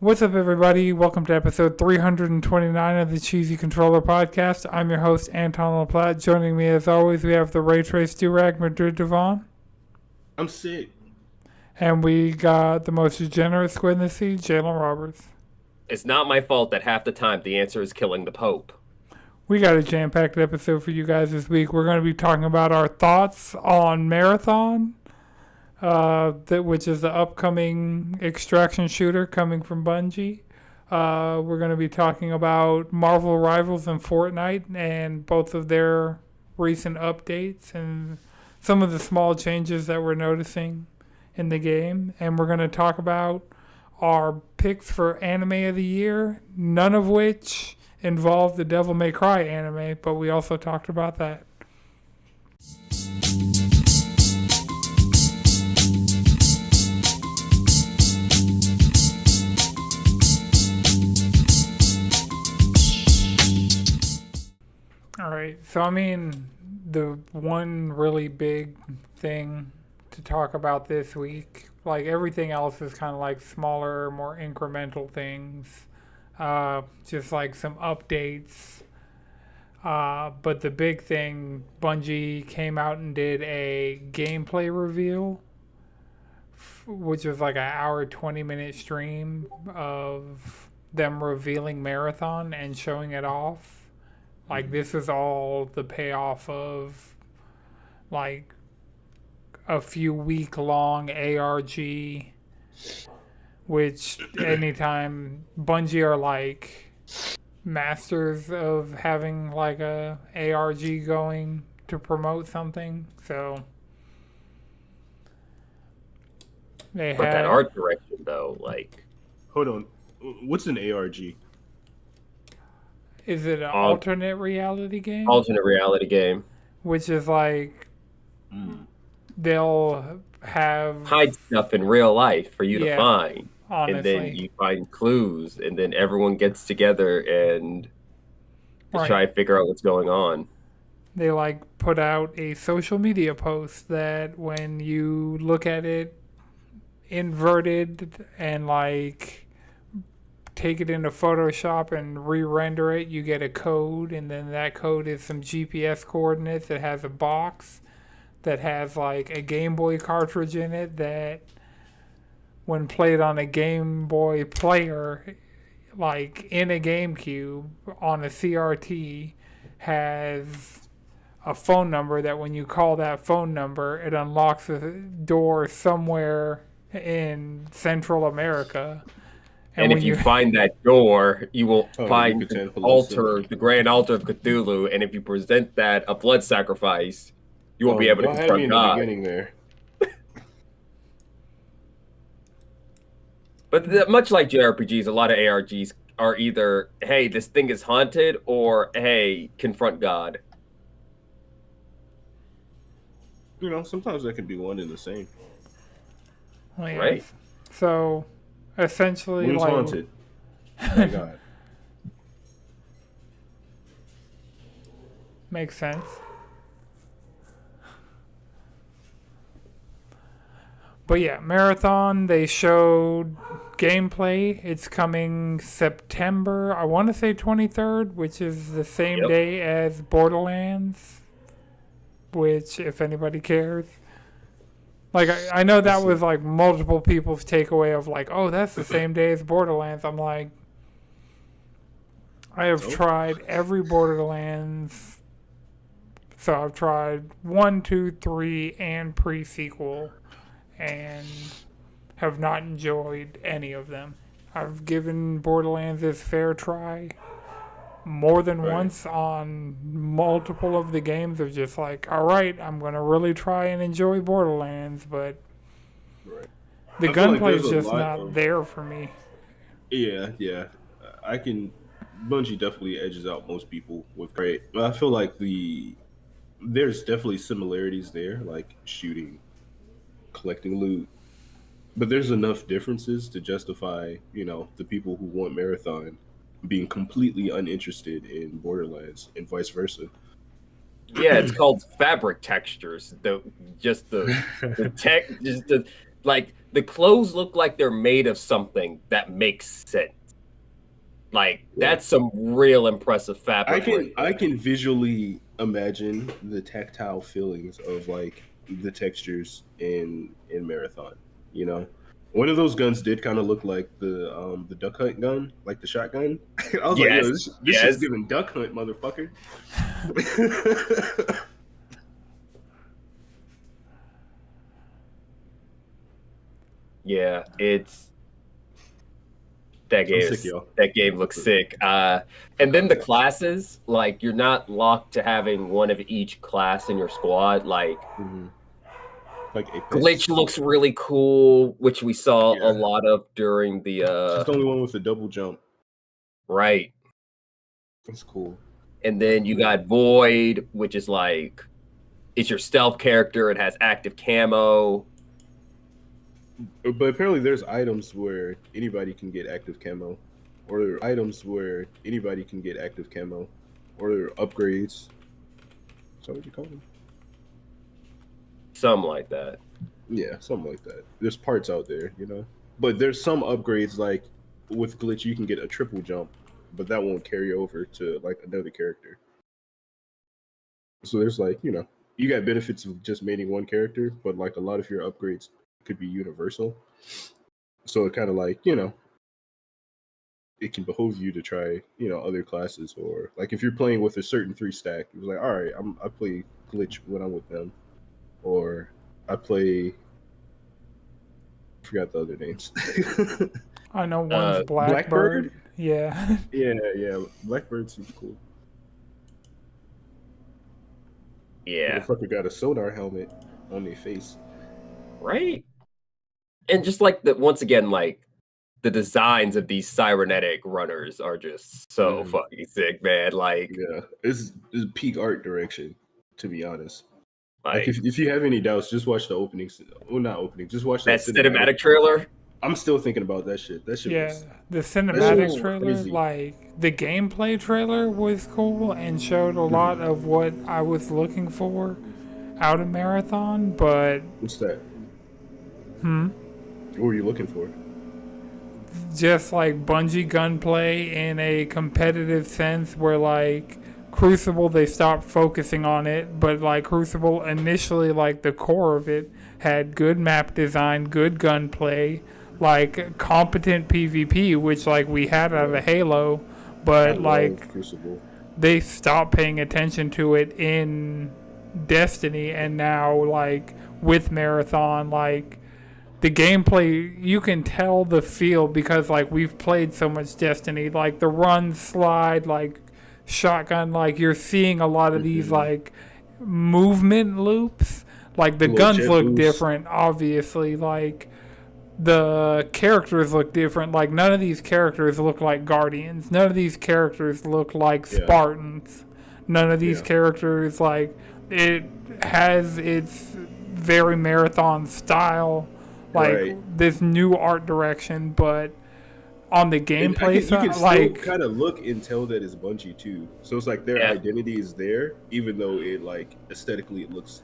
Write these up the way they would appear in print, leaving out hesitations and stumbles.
What's up, everybody? Welcome to episode 329 of the Cheesy Controller Podcast. I'm your host, Anton LaPlatte. Joining me, as always, we have the Ray Trace Durag, Madrid Devon. I'm sick. And we got the most generous squid in the sea, Jalen Roberts. It's not my fault that half the time the answer is killing the Pope. We got a jam-packed episode for you guys this week. We're going to be talking about our thoughts on Marathon, which is the upcoming extraction shooter coming from Bungie. We're going to be talking about Marvel Rivals and Fortnite and both of their recent updates and some of the small changes that we're noticing in the game. And we're going to talk about our picks for anime of the year, none of which involved the Devil May Cry anime, but we also talked about that. All right, so I mean, the one really big thing to talk about this week, like everything else is kind of like smaller, more incremental things, just like some updates. But the big thing, Bungie came out and did a gameplay reveal, which was like an hour, 20-minute stream of them revealing Marathon and showing it off. Like, this is all the payoff of, like, a few week-long ARG, which anytime Bungie are, like, masters of having, like, a ARG going to promote something, so they But that art direction, though, like... Hold on. What's an ARG? Is it an alternate reality game? Alternate reality game. Which is like, they'll have... hide stuff in real life for you to find. Honestly. And then you find clues, and then everyone gets together and try to figure out what's going on. They, like, put out a social media post that when you look at it inverted and, like, take it into Photoshop and re-render it, you get a code, and then that code is some GPS coordinates that has a box that has like a Game Boy cartridge in it that when played on a Game Boy player, like in a GameCube on a CRT, has a phone number that when you call that phone number, it unlocks a door somewhere in Central America. And if you find that door, you will find the Grand Altar of Cthulhu. And if you present that a blood sacrifice, you will be able to confront God. Beginning there. But much like JRPGs, a lot of ARGs are either, hey, this thing is haunted, or, hey, confront God. You know, sometimes that can be one and the same. Well, yeah. Right. So... essentially, Who's like, haunted? Oh my God. Makes sense. But yeah, Marathon, they showed gameplay. It's coming September, I want to say 23rd, which is the same day as Borderlands, which, if anybody cares. Like, I know that was, like, multiple people's takeaway of, like, oh, that's the same day as Borderlands. I'm like, I have tried every Borderlands. So I've tried 1, 2, 3, and pre-sequel, and have not enjoyed any of them. I've given Borderlands its fair try more than once on multiple of the games of just like, all right, I'm going to really try and enjoy Borderlands, but the gunplay is just not there for me. Yeah. Bungie definitely edges out most people with great. I feel like there's definitely similarities there, like shooting, collecting loot. But there's enough differences to justify, the people who want Marathon being completely uninterested in Borderlands and vice versa. Yeah, it's called fabric textures. The like the clothes look like they're made of something that makes sense. Like that's some real impressive fabric. I can visually imagine the tactile feelings of like the textures in Marathon. You know, one of those guns did kind of look like the duck hunt gun, like the shotgun. I was like, yo, this shit's giving duck hunt, motherfucker. Yeah, it's that game looks sick. And then the classes, like you're not locked to having one of each class in your squad. Like Glitch looks really cool, which we saw a lot of during the She's the only one with a double jump. Right. That's cool. And then you got Void, which is like it's your stealth character. It has active camo. But apparently there's items where anybody can get active camo. Or items where anybody can get active camo. Or upgrades. Is that what you call them? Something like that. Yeah, something like that. There's parts out there, you know? But there's some upgrades, like with Glitch, you can get a triple jump, but that won't carry over to like another character. So there's like, you know, you got benefits of just maining one character, but like a lot of your upgrades could be universal. So it kind of like, you know, it can behoove you to try, you know, other classes, or like if you're playing with a certain 3 stack, it was like, all right, I play Glitch when I'm with them, or I play. I forgot the other names. I know one's Blackbird. Yeah. yeah. Blackbird seems cool. Yeah. Motherfucker got a sonar helmet on their face. Right. And just like once again, like the designs of these cybernetic runners are just so fucking sick, man. Like, yeah, it's peak art direction, to be honest. Like if you have any doubts, just watch the opening. Well, not opening. Just watch that cinematic trailer. I'm still thinking about that shit. That shit. Yeah, the cinematic trailer, like the gameplay trailer, was cool and showed a lot of what I was looking for out of Marathon. But what's that? What were you looking for? Just like Bungie gunplay in a competitive sense, where like Crucible, they stopped focusing on it, but like Crucible initially, like the core of it had good map design, good gunplay, like competent PvP, which like we had out of Halo, but like Crucible. They stopped paying attention to it in Destiny, and now like with Marathon, like the gameplay, you can tell the feel because like we've played so much Destiny, like the run, slide, like shotgun, like you're seeing a lot of these like movement loops. Like the guns look different, obviously. Like the characters look different. Like none of these characters look like Guardians. None of these characters look like Spartans. None of these characters, like, it has its very Marathon style, like this new art direction, but on the gameplay side, you can still kind of look and tell that it's Bungie too. So it's like their identity is there, even though it like aesthetically it looks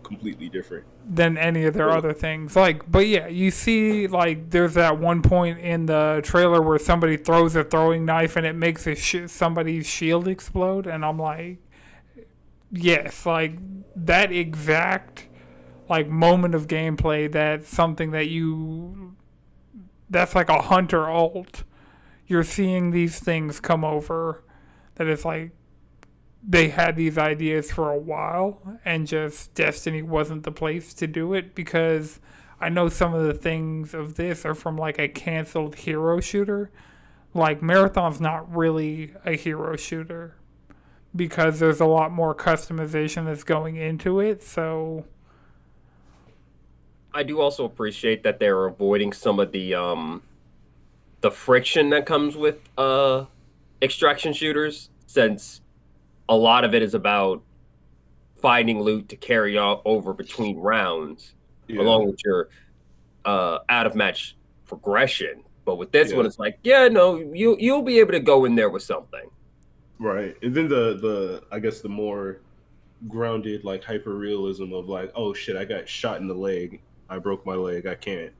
completely different than any of their other things. Like, but yeah, you see, like, there's that one point in the trailer where somebody throws a throwing knife and it makes somebody's shield explode, and I'm like, yes, like that exact like moment of gameplay. That's something that's like a hunter ult. You're seeing these things come over. That it's like they had these ideas for a while, and just Destiny wasn't the place to do it, because I know some of the things of this are from like a canceled hero shooter. Like Marathon's not really a hero shooter because there's a lot more customization that's going into it. So I do also appreciate that they're avoiding some of the friction that comes with extraction shooters, since a lot of it is about finding loot to carry over between rounds, along with your out of match progression. But with this one, it's like, you'll be able to go in there with something, right? And then the I guess the more grounded like hyper realism of like, oh shit, I got shot in the leg, I broke my leg. I can't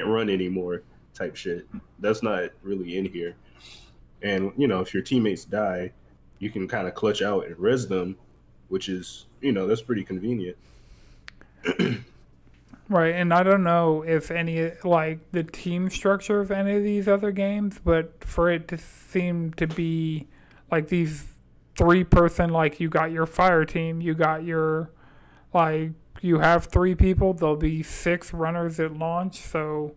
run anymore type shit. That's not really in here. And if your teammates die, you can kind of clutch out and res them, which is that's pretty convenient. Right, and I don't know if any like the team structure of any of these other games, but for it to seem to be like these 3-person, like you got your fire team, you got your like you have 3 people, there'll be 6 runners at launch, so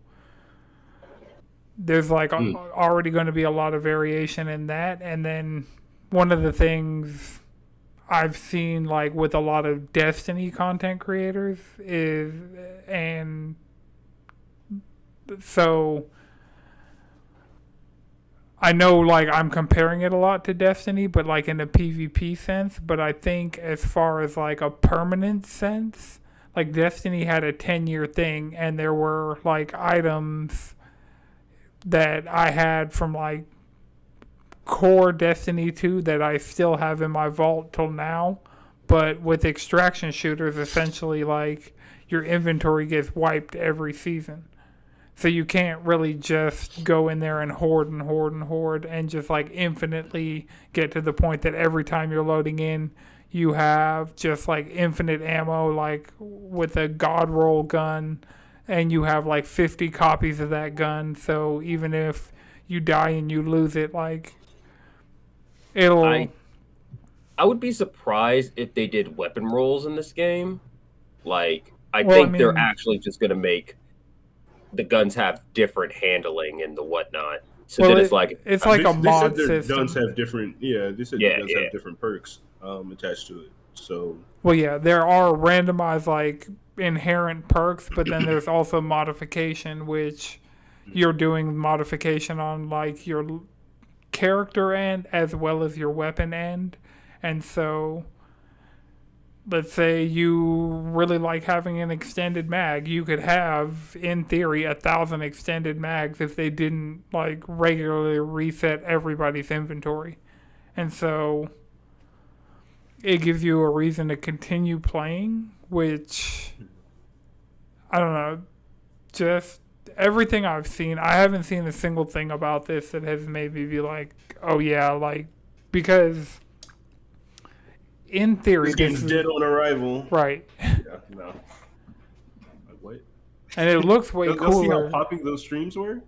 there's like already going to be a lot of variation in that. And then one of the things I've seen like with a lot of Destiny content creators is, and so I know like I'm comparing it a lot to Destiny, but like in a PvP sense. But I think as far as like a permanent sense, like Destiny had a 10-year thing, and there were like items that I had from like core Destiny 2 that I still have in my vault till now. But with extraction shooters, essentially like your inventory gets wiped every season. So you can't really just go in there and hoard and hoard and hoard and just like infinitely get to the point that every time you're loading in, you have just like infinite ammo, like with a god roll gun, and you have like 50 copies of that gun. So even if you die and you lose it, like it'll. I would be surprised if they did weapon rolls in this game. Like, I Well, think they're actually just going to make the guns have different handling and the whatnot. So well, then it's like a mod their system. guns have different. Yeah, they said their guns have different perks attached to it. So well, yeah, there are randomized like inherent perks, but then there's also modification, which you're doing modification on like your character end as well as your weapon end. And so let's say you really like having an extended mag, you could have in theory 1,000 extended mags if they didn't like regularly reset everybody's inventory. And so it gives you a reason to continue playing, which I don't know, just everything I've seen, I haven't seen a single thing about this that has made me be like, oh yeah, like, because in theory, this game's dead on arrival. Right. Yeah, no. Like, what? And it looks way cooler. See how popping those streams were?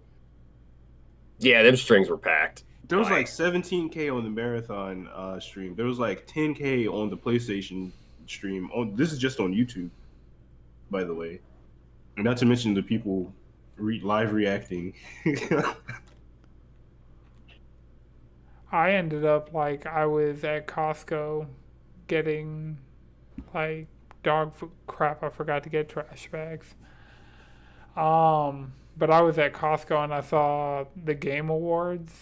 Yeah, them strings were packed. There was like 17K on the marathon stream. There was like 10K on the PlayStation stream. This is just on YouTube, by the way. And not to mention the people live reacting. I ended up like I was at Costco getting like dog food crap. I forgot to get trash bags. But I was at Costco and I saw the Game Awards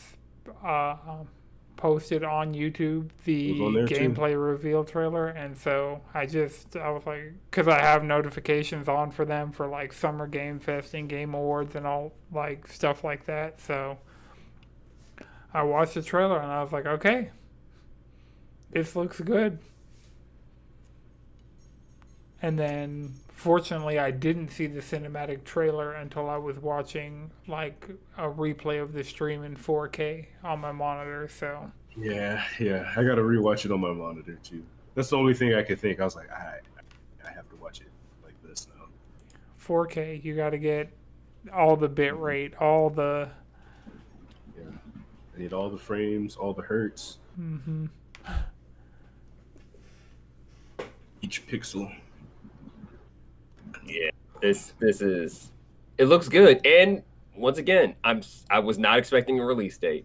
posted on YouTube, the gameplay reveal trailer, and so I was like, because I have notifications on for them for like Summer Game Fest and Game Awards and all like stuff like that, so I watched the trailer and I was like, okay, this looks good. And then fortunately I didn't see the cinematic trailer until I was watching like a replay of the stream in 4K on my monitor, so yeah, I gotta rewatch it on my monitor too. That's the only thing I could think. I was like, I have to watch it like this now. 4K, you gotta get all the bit rate, all the I need all the frames, all the hertz. Mm-hmm. Each pixel. Yeah, this is. It looks good, and once again, I was not expecting a release date.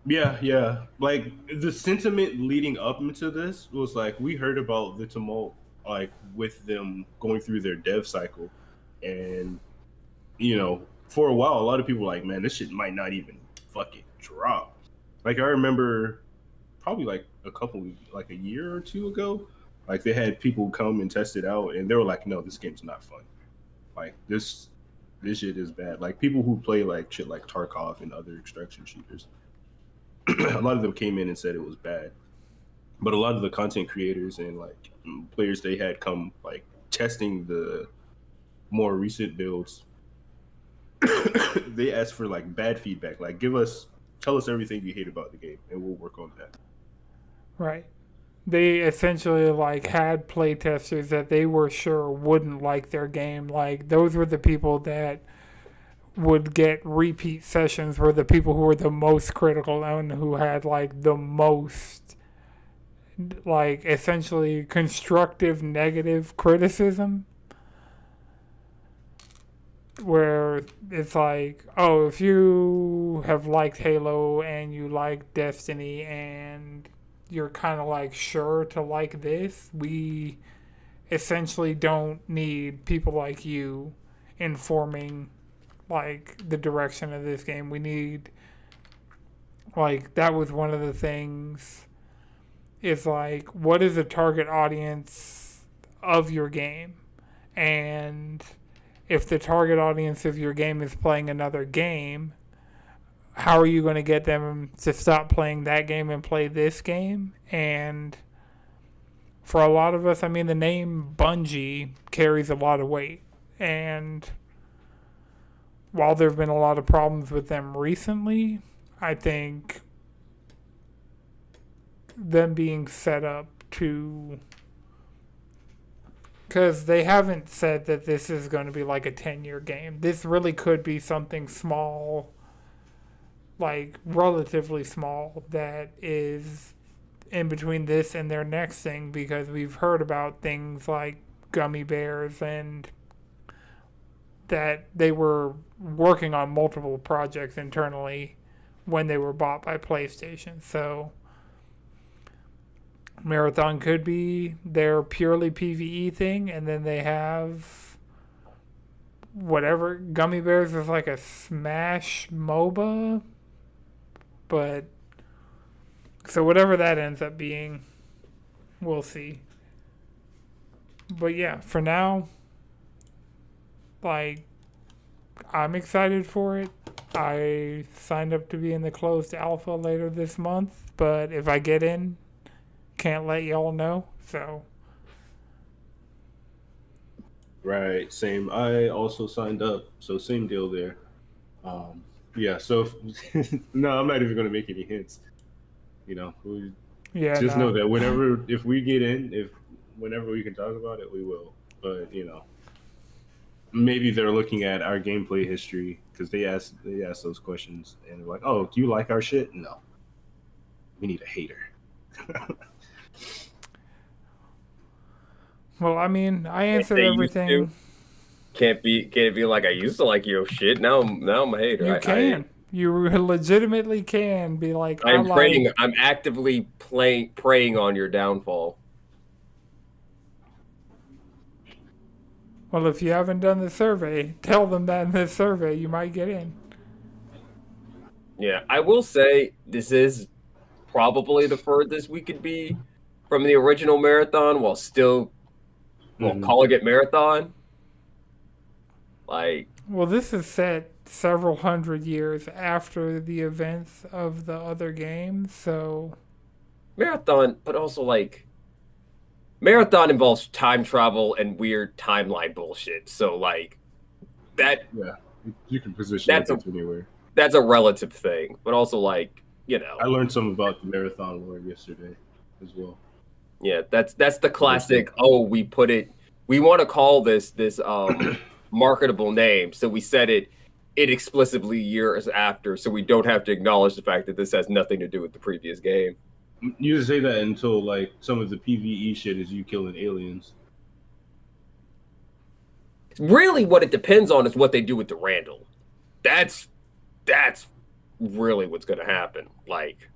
Yeah. Like the sentiment leading up into this was like we heard about the tumult, like with them going through their dev cycle, and for a while, a lot of people were like, man, this shit might not even fucking drop. Like I remember, probably like a year or two ago. Like they had people come and test it out, and they were like, "No, this game's not fun. Like this shit is bad." Like people who play like shit like Tarkov and other extraction shooters, a lot of them came in and said it was bad. But a lot of the content creators and like players they had come like testing the more recent builds, they ask for like bad feedback. Like, tell us everything you hate about the game, and we'll work on that. Right. They essentially like had playtesters that they were sure wouldn't like their game. Like those were the people that would get repeat sessions, were the people who were the most critical and who had like the most like essentially constructive negative criticism, where it's like, oh, if you have liked Halo and you like Destiny and you're kind of like sure to like this, we essentially don't need people like you informing like the direction of this game. We need, like, that was one of the things, is like, what is the target audience of your game? And if the target audience of your game is playing another game, how are you going to get them to stop playing that game and play this game? And for a lot of us, I mean, the name Bungie carries a lot of weight. And while there have been a lot of problems with them recently, I think them being set up to, because they haven't said that this is going to be like a 10-year game. This really could be something small, like relatively small, that is in between this and their next thing, because we've heard about things like gummy bears and that they were working on multiple projects internally when they were bought by PlayStation. So Marathon could be their purely PvE thing, and then they have whatever. Gummy Bears is like a Smash MOBA, but so whatever that ends up being, we'll see. But yeah, for now, like, I'm excited for it. I signed up to be in the closed alpha later this month, but if I get in, can't let y'all know. So Right, same. I also signed up, so same deal there. Yeah, so no, I'm not even going to make any hints. yeah, Just know no, that if we get in, if whenever we can talk about it, we will. But maybe they're looking at our gameplay history because they ask those questions and they're like, "Oh, do you like our shit?" No, we need a hater. well, I mean, I answered They used to. everything. Can't it be like I used to like your shit. Now I'm a hater. You can. You legitimately can be like, I I'm praying. like. I'm actively preying on your downfall. Well, if you haven't done the survey, tell them that in this survey, you might get in. Yeah, I will say this is probably the furthest we could be from the original Marathon while still calling it Marathon. Like, well, this is set several hundred years after the events of the other games, so Marathon, but also like Marathon involves time travel and weird timeline bullshit. So like that, yeah, you can position it anywhere. That's a relative thing, but also like, I learned some about the Marathon lore yesterday as well. Yeah, that's the classic. Oh, we want to call this marketable name, so we said it explicitly years after, so we don't have to acknowledge the fact that this has nothing to do with the previous game. You just say that until like some of the PvE shit is you killing aliens. Really, what it depends on is what they do with the Randall. That's really what's going to happen. Like,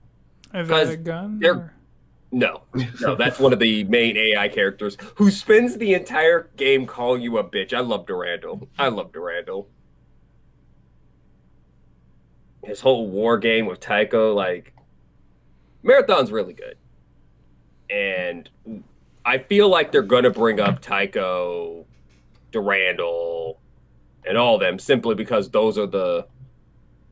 is that a gun? No, that's one of the main AI characters who spends the entire game calling you a bitch. I love Durandal. His whole war game with Tycho, like, Marathon's really good. And I feel like they're going to bring up Tycho, Durandal, and all of them simply because those are the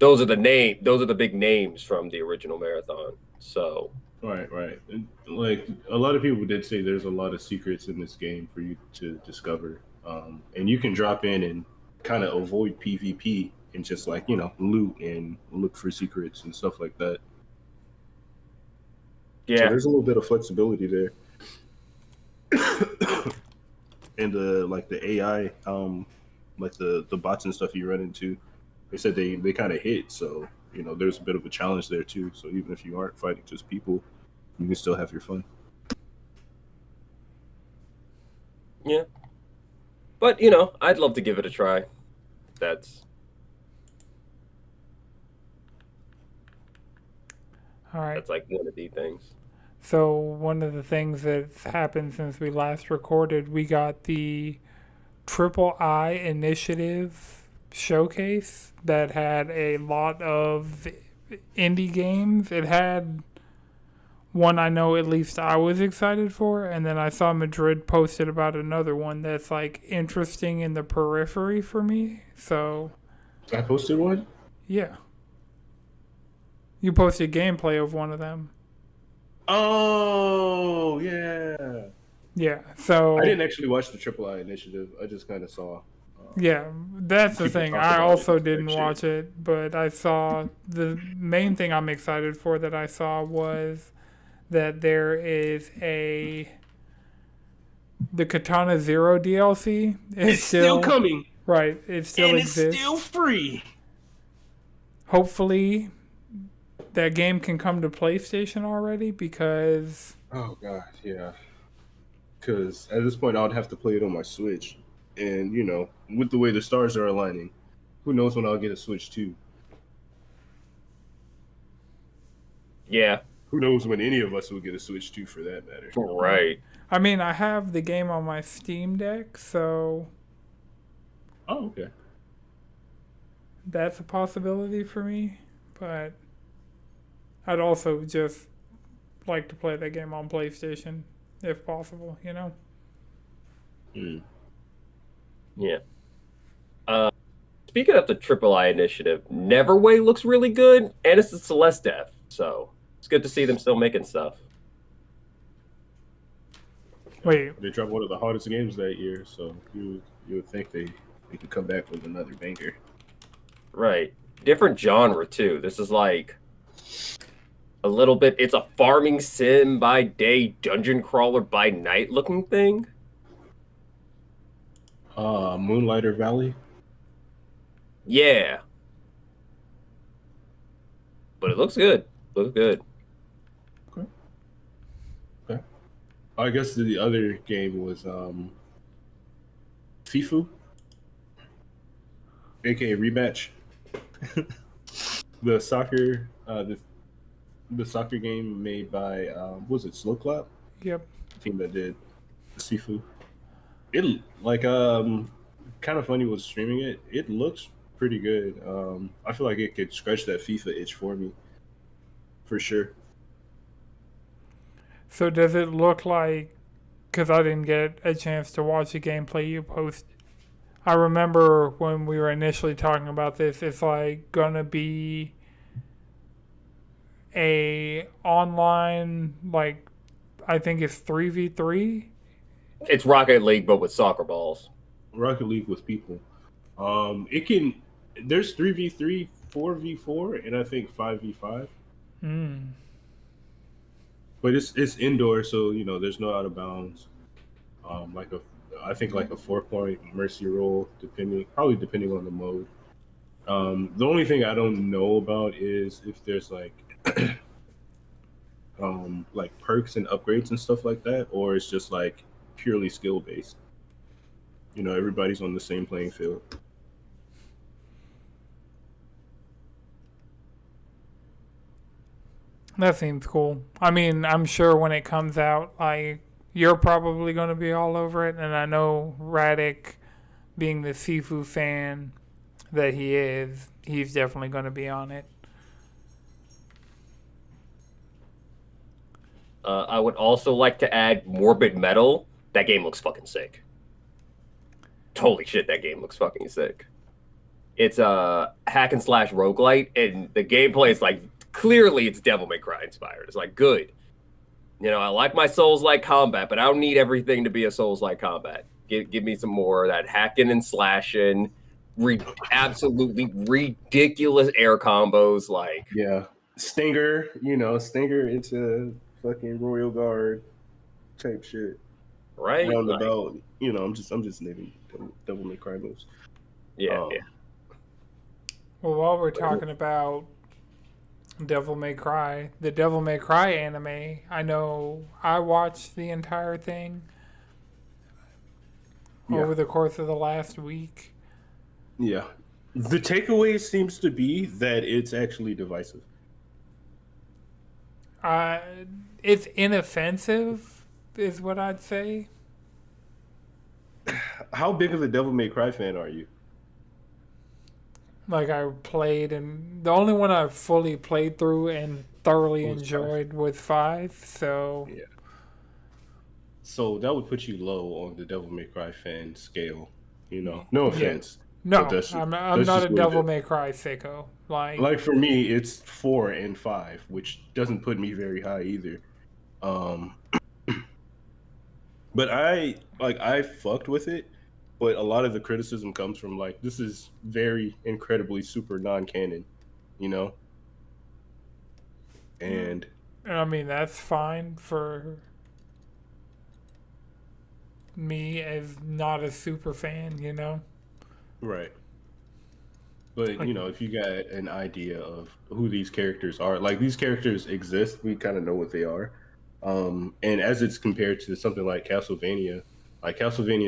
big names from the original Marathon. So right. And, like, a lot of people did say there's a lot of secrets in this game for you to discover. And you can drop in and kind of avoid PvP and just like loot and look for secrets and stuff like that. So Yeah. there's a little bit of flexibility there. And like the AI, like the bots and stuff you run into, they said they kind of hit. So there's a bit of a challenge there too. So even if you aren't fighting just people, you can still have your fun. Yeah. But I'd love to give it a try. That's All right. that's like one of the things. So one of the things that's happened since we last recorded, we got the Triple I Initiative showcase that had a lot of indie games. It had one I know at least I was excited for, and then I saw Madrid posted about another one that's like interesting in the periphery for me. So I posted one. yeah, you posted gameplay of one of them. Oh yeah. Yeah, so I didn't actually watch the Triple I Initiative. I just kind of saw. Yeah, that's the People thing. talk I about also it, didn't like, watch it, but I saw the main thing I'm excited for that I saw was that there is the Katana Zero DLC. It's still coming, right. It still and exists. it's still free. Hopefully, that game can come to PlayStation already because Oh god, yeah. Because at this point, I would have to play it on my Switch, and with the way the stars are aligning, who knows when I'll get a Switch 2? Yeah. Who knows when any of us will get a Switch 2 for that matter? Right. I mean I have the game on my Steam Deck, so Oh, okay. that's a possibility for me. But I'd also just like to play that game on PlayStation if possible, Mm. Yeah. Speaking of the Triple I Initiative, Neverway looks really good, and it's a Celeste dev, so it's good to see them still making stuff. Wait, They dropped one of the hardest games that year, so you would think they could come back with another banger. Right. Different genre, too. This is like a little bit, it's a farming sim by day, dungeon crawler by night looking thing. Moonlighter Valley. Yeah. But it looks good. Looks good. Okay. I guess the other game was FIFU, aka Rematch. The soccer the soccer game made by was it Slow Clap? yep. The team that did Sifu. It like kind of funny was streaming it. It looks pretty good. I feel like it could scratch that FIFA itch for me, for sure. So does it look like, because I didn't get a chance to watch the gameplay you posted, I remember when we were initially talking about this, it's like gonna be a online, like, I think it's 3v3. It's Rocket League, but with soccer balls. Rocket League with people. It can. There's 3v3, 4v4, and I think 5v5. Mm. But it's indoor, so there's no out of bounds. I think like a 4-point mercy roll, probably depending on the mode. The only thing I don't know about is if there's like perks and upgrades and stuff like that, or it's just like purely skill based. Everybody's on the same playing field. That seems cool. I mean, I'm sure when it comes out, you're probably going to be all over it, and I know Radic, being the Sifu fan that he is, he's definitely going to be on it. I would also like to add Morbid Metal. That game looks fucking sick. Holy shit, that game looks fucking sick. It's a hack and slash roguelite, and the gameplay is like, clearly it's Devil May Cry inspired. It's like, good. I like my Souls-like combat, but I don't need everything to be a Souls-like combat. Give me some more of that hacking and slashing, absolutely ridiculous air combos. Like, Yeah, Stinger, Stinger into fucking Royal Guard type shit. right? Like, Roundabout, I'm just naming Devil May Cry moves. yeah, yeah. Um, Well, while we're talking about Devil May Cry, the Devil May Cry anime, I know I watched the entire thing yeah, over the course of the last week. yeah. The takeaway seems to be that it's actually divisive. Uh, it's inoffensive, is what I'd say. How big of a Devil May Cry fan are you? Like I played, and the only one I fully played through and thoroughly Oh, it's five. enjoyed was 5. So Yeah. So that would put you low on the Devil May Cry fan scale. No yeah, offense, but no, that's I'm that's not just a what it Devil is. May Cry sicko. Like for me, it's 4 and 5, which doesn't put me very high either. Um, but I fucked with it, but a lot of the criticism comes from like this is very incredibly super non-canon, you know, and I mean that's fine for me as not a super fan. right. But Like if you got an idea of who these characters are, like these characters exist, we kind of know what they are. And as it's compared to something like Castlevania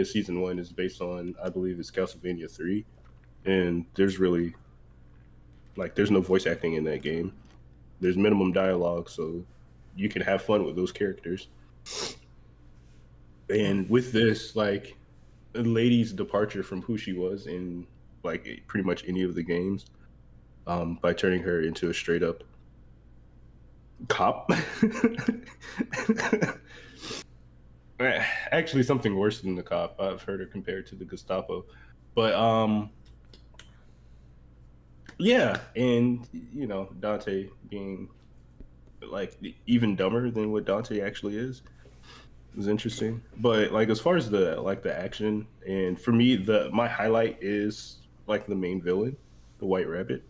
season 1 is based on, I believe, it's Castlevania 3, and there's no voice acting in that game. There's minimum dialogue, so you can have fun with those characters. And with this, like a lady's departure from who she was in like pretty much any of the games, by turning her into a straight up cop. Actually, something worse than the cop. I've heard her compared to the Gestapo, but yeah, and Dante being like even dumber than what Dante actually is interesting. But like as far as the action, and for me, the my highlight is like the main villain, the White Rabbit.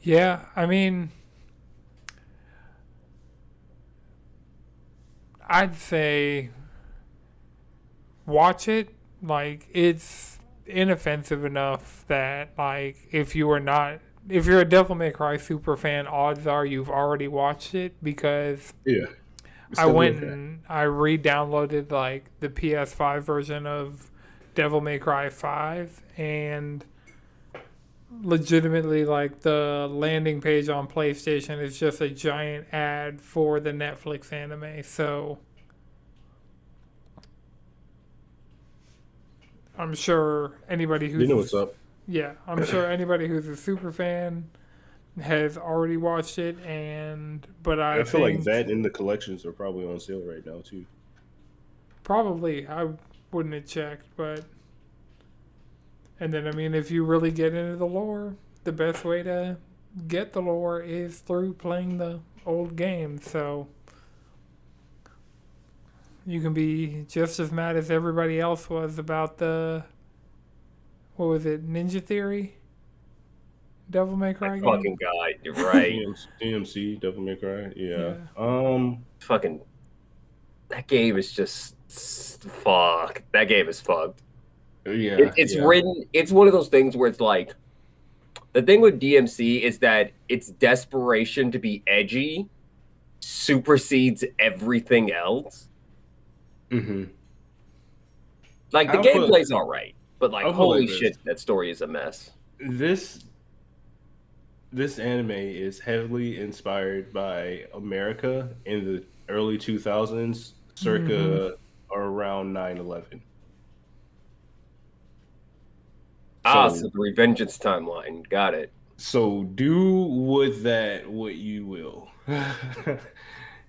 yeah, I mean I'd say watch it. Like it's inoffensive enough that like if you're a Devil May Cry super fan, odds are you've already watched it because Yeah, it's I definitely went okay. and I re-downloaded like the PS5 version of Devil May Cry 5 and legitimately like the landing page on PlayStation is just a giant ad for the Netflix anime. So I'm sure anybody You know who's what's up. I'm sure anybody who's a super fan has already watched it and but I I feel like think that and the collections are probably on sale right now too. probably I wouldn't have checked, but and then I mean if you really get into the lore, the best way to get the lore is through playing the old game. So you can be just as mad as everybody else was about the what was it, Ninja Theory? Devil May That Cry game? fucking guy, you're right. DMC, Devil May Cry. Yeah. Yeah. Fucking that game is just fuck. That game is fucked. Yeah, It's yeah. written. It's one of those things where it's like the thing with DMC is that its desperation to be edgy supersedes everything else. Mm-hmm. Like the I'll put gameplay's all right, but like I'll put like holy this. shit, that story is a mess. This this anime is heavily inspired by America in the early 2000s, Mm-hmm. circa around 9/11. Ah, so So the Revengeance timeline. Got it. so do with that what you will.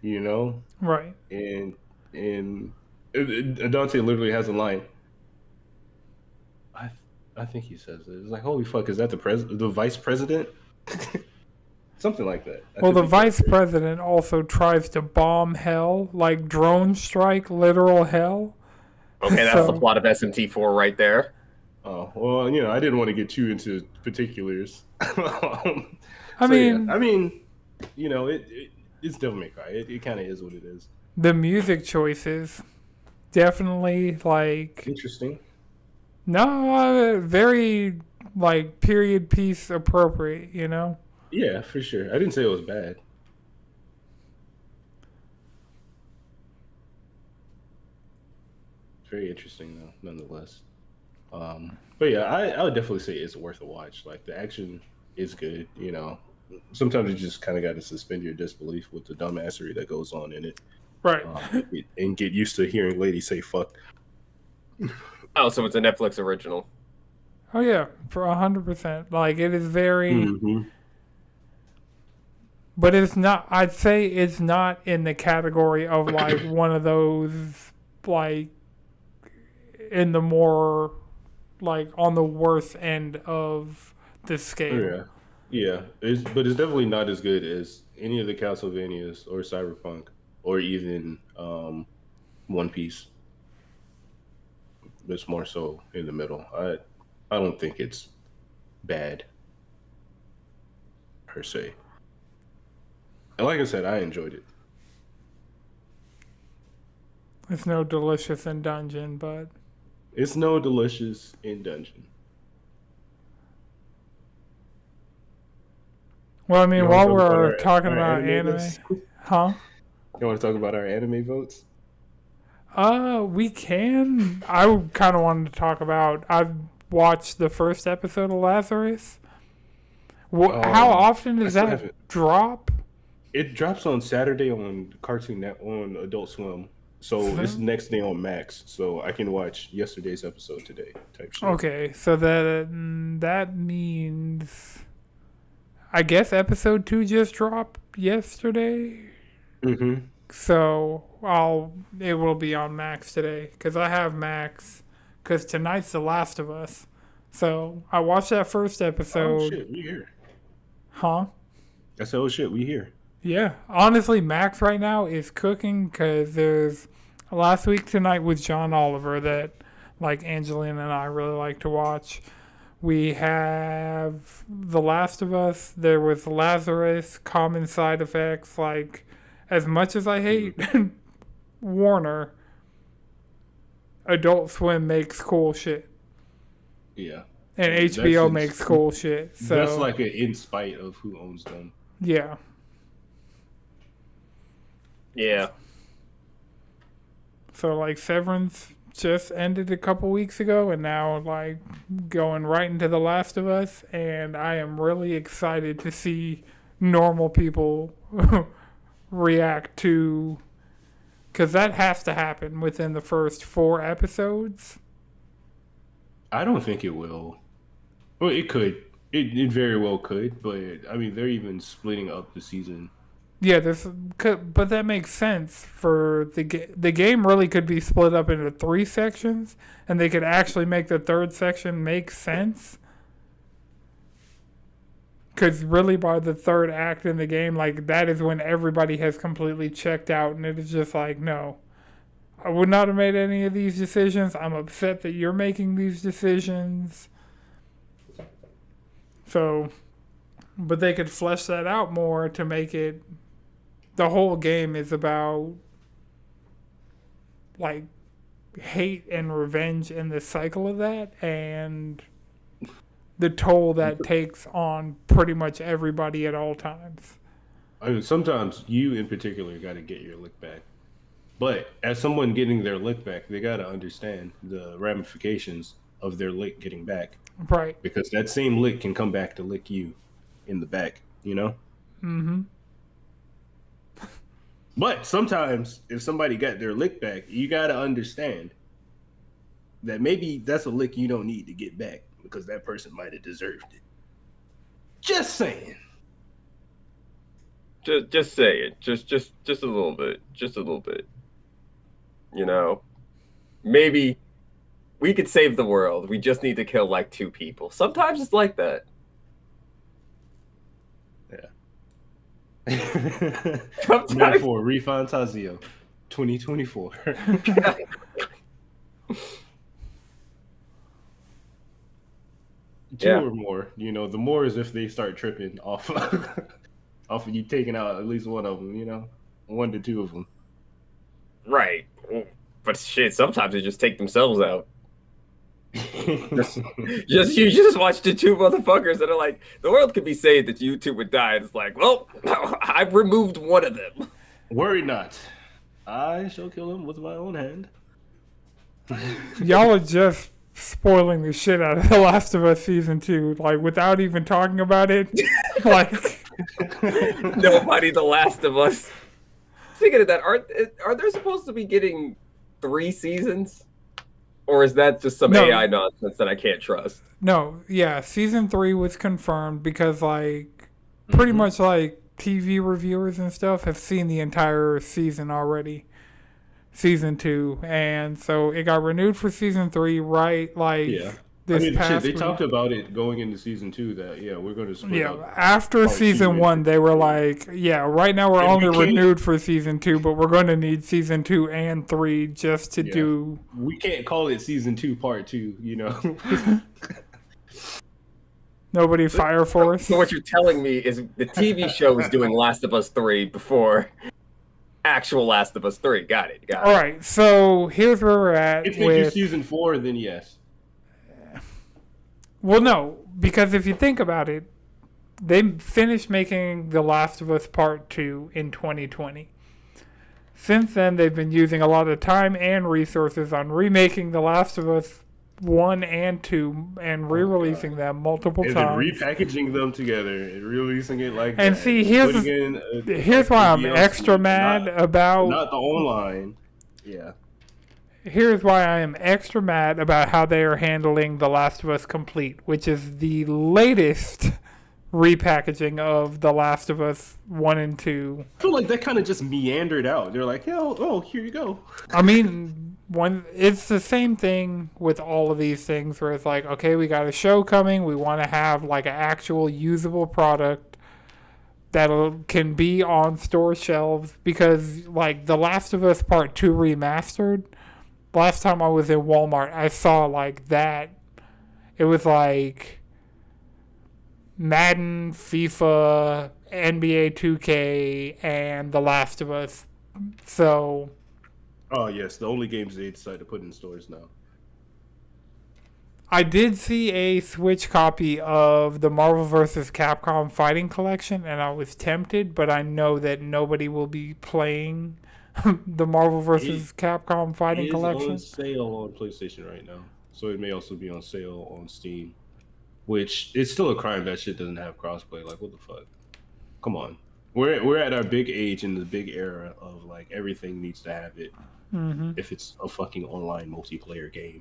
you know? Right. And and Dante literally has a line. I I think he says it. It's like, holy fuck, is that the vice president? Something like that. I Well, could the be vice correct. president also tries to bomb hell, like drone strike literal hell. Okay, that's the So, plot of SMT4 right there. Oh well, I didn't want to get too into particulars. I So yeah, mean, I mean, it's Devil May Cry. It kind of is what it is. the music choices definitely like Interesting. no, very like period piece appropriate, you know? Yeah, for sure. I didn't say it was bad. Very interesting though, nonetheless. But yeah, I would definitely say it's worth a watch. Like the action is good. Sometimes you just kind of got to suspend your disbelief with the dumbassery that goes on in it, Right. and get used to hearing ladies say "fuck." Oh, so it's a Netflix original. Oh yeah, for 100%. Like it is very, Mm-hmm. but it's not. I'd say it's not in the category of like one of those like in the more like on the worst end of the Oh, scale. yeah, yeah. But it's definitely not as good as any of the Castlevanias or Cyberpunk or even One Piece. It's more so in the middle. I don't think it's bad per se. And like I said, I enjoyed it. It's no delicious in dungeon, but It's no delicious in dungeon. well, I mean, You want while to talk about we're talking our about anime anime, list? huh? You want to talk about our anime votes? We can. I kind of wanted to talk about. I've watched the first episode of Lazarus. How often I does still that haven't. drop? It drops on Saturday on Cartoon Net on Adult Swim. So it's the next day on Max. So I can watch yesterday's episode today type shit. Okay, so that means I guess episode 2 just dropped yesterday. Mm-hmm. So it will be on Max today because I have Max because tonight's The Last of Us. So I watched that first Oh episode. shit, we here. Huh? I said, oh shit, we here. Yeah. Honestly, Max right now is cooking because there's last week tonight with John Oliver that like Angelina and I really like to watch. We have The Last of Us. There was Lazarus, Common Side Effects. Like, as much as I hate Warner, Adult Swim makes cool shit. Yeah. And That's HBO makes cool shit. That's So, like an in spite of who owns them. yeah. Yeah. So, like, Severance just ended a couple weeks ago, and now, like, going right into The Last of Us. And I am really excited to see normal people react to. Because that has to happen within the first 4 episodes. I don't think it will. Well, it could. It very well could, but I mean, they're even splitting up the season. Yeah, but that makes sense for the game. Really, could be split up into 3 sections, and they could actually make the third section make sense. Because really, by the third act in the game, like that is when everybody has completely checked out, and it is just like, no, I would not have made any of these decisions. I'm upset that you're making these decisions. So, but they could flesh that out more to make it. The whole game is about like hate and revenge and the cycle of that and the toll that takes on pretty much everybody at all times. I mean, sometimes you in particular got to get your lick back. But as someone getting their lick back, they got to understand the ramifications of their lick getting back. Right. Because that same lick can come back to lick you in the back, you know? Mm-hmm. But sometimes if somebody got their lick back, you got to understand that maybe that's a lick you don't need to get back because that person might have deserved it. Just saying. Just say it. Just a little bit. Just a little bit. You know, maybe we could save the world. We just need to kill like 2 people. Sometimes it's like that. Yeah. Sometimes. Metaphor, Refantazio, 2024. Two Yeah, or more. You know, the more is if they start tripping off off of you taking out at least one of them. You know, 1 to 2 of them. right. But shit, sometimes they just take themselves out. Just, you just watch the two motherfuckers that are like, the world could be saved that you two would die. And it's like, well, I've removed one of them. Worry not, I shall kill him with my own hand. Y'all are just spoiling the shit out of The Last of Us season 2, like without even talking about it. Like, Nobody, The Last of Us. Speaking of that, are they supposed to be getting 3 seasons? Or is that just some No. AI nonsense that I can't trust? no, yeah, season 3 was confirmed because like pretty much like TV reviewers and stuff have seen the entire season already. Season 2, and so it got renewed for season 3 right like Yeah. this Shit, past they week. talked about it going into season 2 that, yeah, we're going to split Yeah, up. after part season 2 1 into they were 3. like, yeah, right now we're And we only can't- renewed for season 2, but we're going to need season 2 and 3 just to Yeah. do. We can't call it season 2 part 2, you know. Nobody Fire Force. So what you're telling me is the TV show is doing Last of Us 3 before actual Last of Us 3. Got it. All right, so here's where we're at If they do with. season 4, then yes. Well, no, because if you think about it, they finished making The Last of Us Part 2 in 2020. Since then, they've been using a lot of time and resources on remaking The Last of Us 1 and 2 and re-releasing them multiple And then times. repackaging them together and releasing it like And that. see, here's why I'm DLC, extra mad about. Not the online. Yeah. Here's why I am extra mad about how they are handling The Last of Us Complete, which is the latest repackaging of The Last of Us 1 and 2. I feel like that kind of just meandered out. They're like, oh, here you go. I mean, when it's the same thing with all of these things where it's like, okay, we got a show coming, we want to have like an actual usable product that can be on store shelves, because like The Last of Us Part 2 remastered, last time I was in Walmart, I saw like that. It was like Madden, FIFA, NBA 2K, and The Last of Us. So, Oh, yes. The only games they decide to put in stores now. I did see a Switch copy of the Marvel vs. Capcom Fighting Collection, and I was tempted, but I know that nobody will be playing the Marvel vs. Capcom Fighting It is Collection. on sale on PlayStation right now. So it may also be on sale on Steam. Which, it's still a crime that shit doesn't have crossplay. Like, what the fuck? Come on. We're at our big age in the big era of, like, everything needs to have it. Mm-hmm. If it's a fucking online multiplayer game.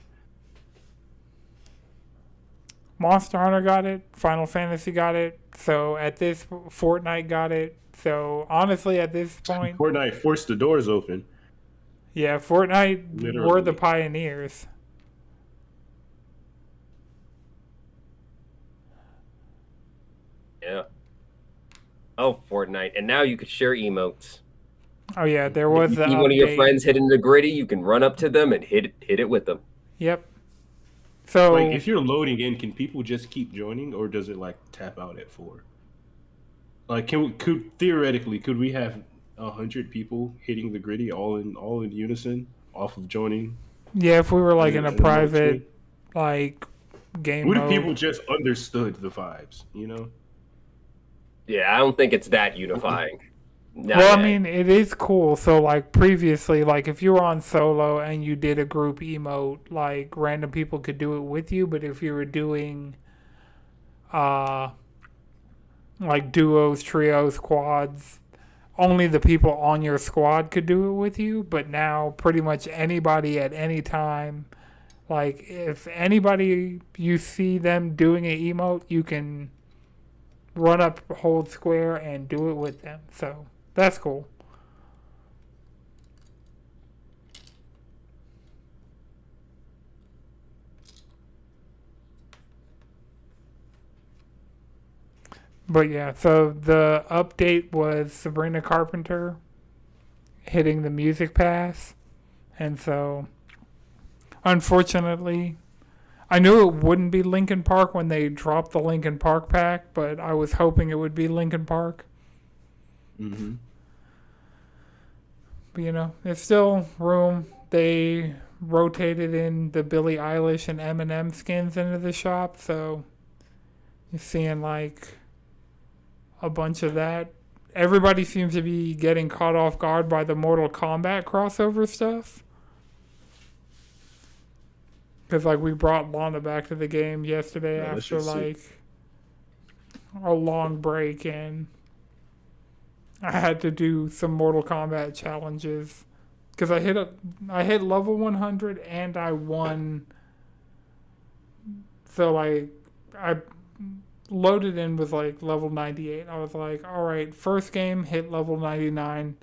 Monster Hunter got it. Final Fantasy got it. So at this, Fortnite got it. So honestly, at this point, Fortnite forced the doors open. yeah, Fortnite were Literally. the pioneers. Yeah. Oh, Fortnite. And now you could share emotes. Oh yeah, there was If the you see one of your update. friends hitting the gritty, you can run up to them and hit it with them. Yep. So Like, if you're loading in, can people just keep joining, or does it like tap out at 4? Like, could we have 100 people hitting the gritty all in unison off of joining? yeah, if we were like in a And then private like game What if mode. people just understood the vibes? You know? Yeah, I don't think it's that unifying. Not Well, I yet. mean, it is cool. So, like, previously, like, if you were on solo and you did a group emote, like, random people could do it with you. But if you were doing, like, duos, trios, quads, only the people on your squad could do it with you. But now, pretty much anybody at any time, like, if anybody you see them doing an emote, you can run up, hold square, and do it with them. So, that's cool. But yeah, so the update was Sabrina Carpenter hitting the music pass, and so unfortunately, I knew it wouldn't be Linkin Park when they dropped the Linkin Park pack, but I was hoping it would be Linkin Park. Mm-hmm. But there's still room. They rotated in the Billie Eilish and Eminem skins into the shop, so you're seeing like a bunch of that. Everybody seems to be getting caught off guard by the Mortal Kombat crossover stuff. Because like we brought Lana back to the game yesterday No, after like a long break, and I had to do some Mortal Kombat challenges because I hit level 100 and I won. So like I loaded in with like level 98. I was like, all right, first game hit level 99,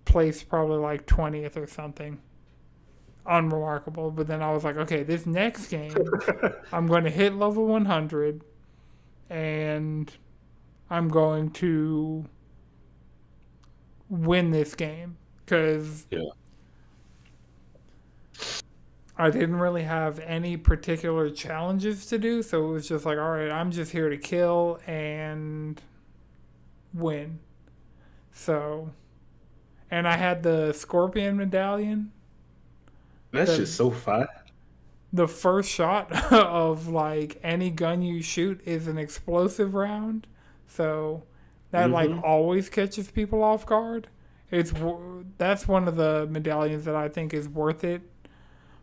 placed probably like 20th or something. Unremarkable. But then I was like, okay, this next game I'm going to hit level 100 and I'm going to win this game because I didn't really have any particular challenges to do, so it was just like, all right, I'm just here to kill and win. So, and I had the Scorpion medallion. That's just so fire. The first shot of like any gun you shoot is an explosive round, so that like always catches people off guard. That's one of the medallions that I think is worth it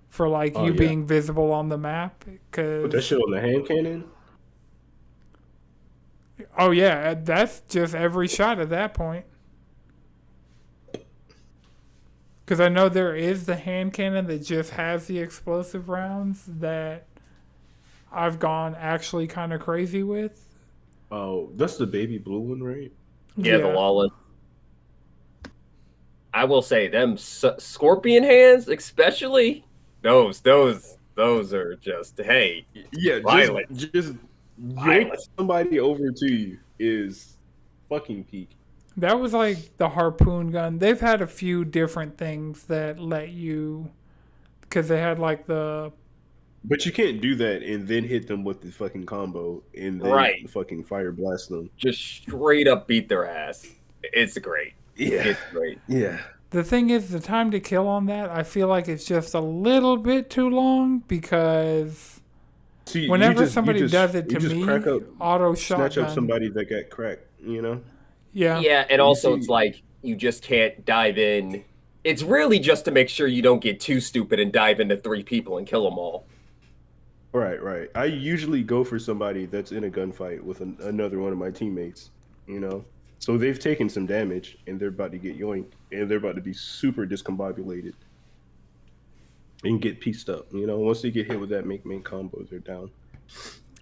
for like being visible on the map. Put that shit on the hand cannon. Oh yeah, that's just every shot at that point. Because I know there is the hand cannon that just has the explosive rounds that I've gone actually kind of crazy with. Oh, that's the baby blue one, right? Yeah, the Lawless. I will say them scorpion hands, especially those are just violent. Just yank somebody over to you is fucking peak. That was like the harpoon gun. They've had a few different things that let you, because they had like the. But you can't do that and then hit them with the fucking combo and then fucking fire blast them. Just straight up beat their ass. It's great. Yeah. It's great. Yeah. The thing is, the time to kill on that, I feel like it's just a little bit too long because whenever somebody does it to me, auto shotgun. Snatch up somebody that got cracked, Yeah. Yeah, and also it's like you just can't dive in. It's really just to make sure you don't get too stupid and dive into 3 people and kill them all. Right. I usually go for somebody that's in a gunfight with another one of my teammates, So they've taken some damage and they're about to get yoinked and they're about to be super discombobulated and get pieced up. Once they get hit with that main combo, they're down.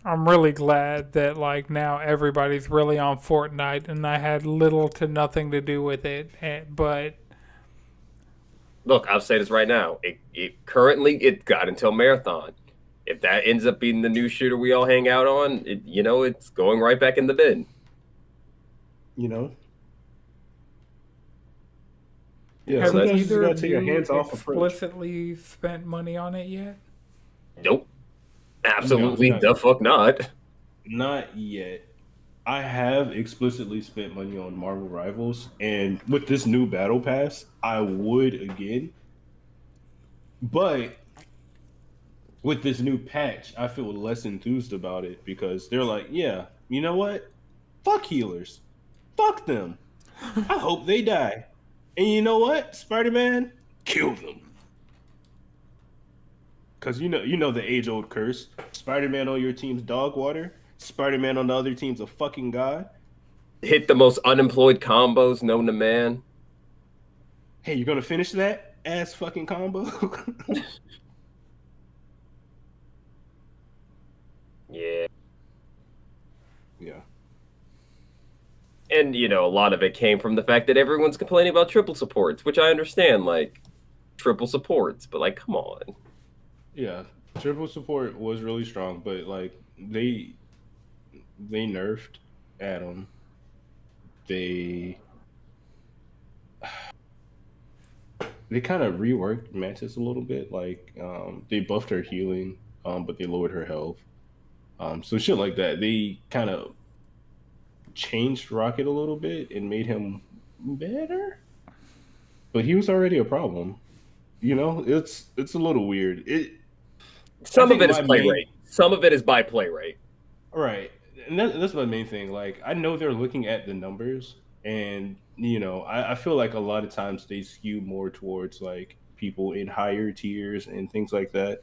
I'm really glad that like now everybody's really on Fortnite and I had little to nothing to do with it. But look, I'll say this right now. It currently got until Marathon. If that ends up being the new shooter we all hang out on, it's going right back in the bin. Yeah, have so either of you explicitly spent money on it yet? Nope. Absolutely the fuck not. Not yet. I have explicitly spent money on Marvel Rivals, and with this new battle pass, I would again. But with this new patch, I feel less enthused about it because they're like, yeah, you know what? Fuck healers. Fuck them. I hope they die. And you know what? Spider-Man, kill them. Because you know the age-old curse. Spider-Man on your team's dog water. Spider-Man on the other team's a fucking god. Hit the most unemployed combos known to man. Hey, you're going to finish that ass fucking combo? Yeah. Yeah. And, a lot of it came from the fact that everyone's complaining about triple supports, which I understand, like, triple supports, but, like, come on. Yeah, triple support was really strong, but, like, they nerfed Adam, they kind of reworked Mantis a little bit. Like they buffed her healing, but they lowered her health. So shit like that. They kind of changed Rocket a little bit and made him better. But he was already a problem. You know, it's a little weird. I Some of think it is my play main rate. Some of it is by play rate. right, and that's my main thing. Like I know they're looking at the numbers, and I feel like a lot of times they skew more towards like people in higher tiers and things like that.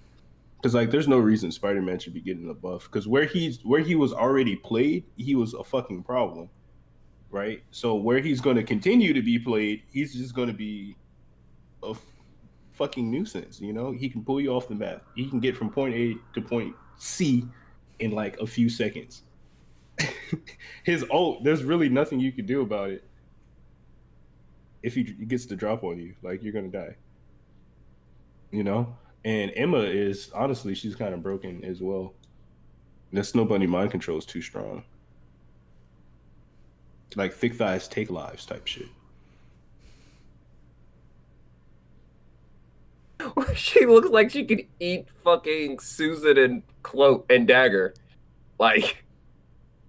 Because like, there's no reason Spider-Man should be getting a buff. Because where he was already played, he was a fucking problem, right? So where he's going to continue to be played, he's just going to be a fucking nuisance. He can pull you off the map. He can get from point A to point C in like a few seconds. His ult, there's really nothing you can do about it. If he gets the drop on you, like, you're gonna die. And Emma is, honestly, she's kind of broken as well. That Snowbunny mind control is too strong. Like thick thighs take lives type shit. She looks like she could eat fucking Susan and Cloak and Dagger. Like,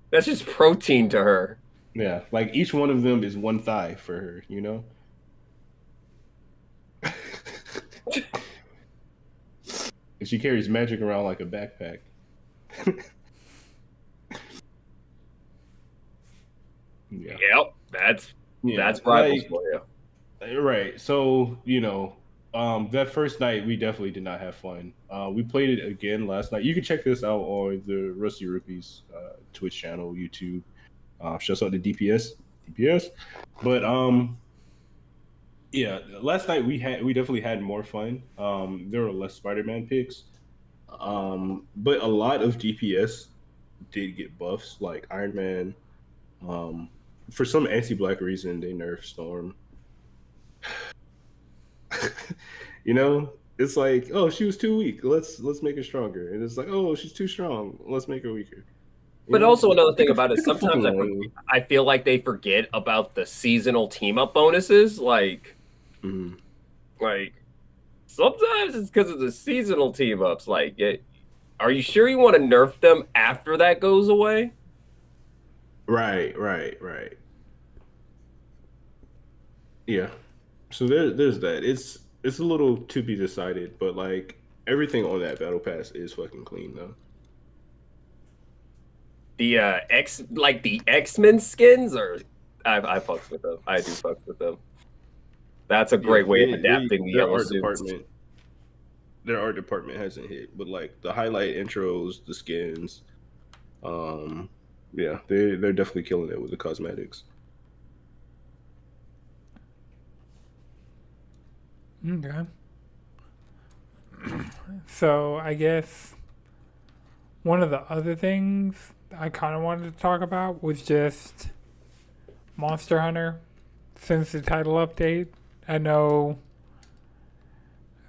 that's just protein to her. Yeah, like each one of them is one thigh for her, And she carries magic around like a backpack. Yeah. Yep, that's rivals like, for you. Right. So, that first night we definitely did not have fun. We played it again last night. You can check this out on the Rusty Rupees Twitch channel, YouTube. Shouts out to DPS. But yeah, last night we definitely had more fun. There were less Spider-Man picks. But a lot of DPS did get buffs, like Iron Man. For some anti-black reason, they nerfed Storm. It's like, oh, she was too weak. Let's make her stronger. And it's like, oh, she's too strong. Let's make her weaker. But also another thing about it, pick a sometimes fucking lane. I feel like they forget about the seasonal team up bonuses. Like sometimes it's because of the seasonal team ups. Like, are you sure you want to nerf them after that goes away? Right. Yeah. So there's that. It's a little to be decided, but like everything on that battle pass is fucking clean though. The X-Men skins, or I fucks with them. I do fucks with them. That's a great way of adapting the yellow suits. Their art department hasn't hit, but like the highlight intros, the skins, yeah, they're definitely killing it with the cosmetics. Okay. So I guess one of the other things I kind of wanted to talk about was just Monster Hunter since the title update. I know,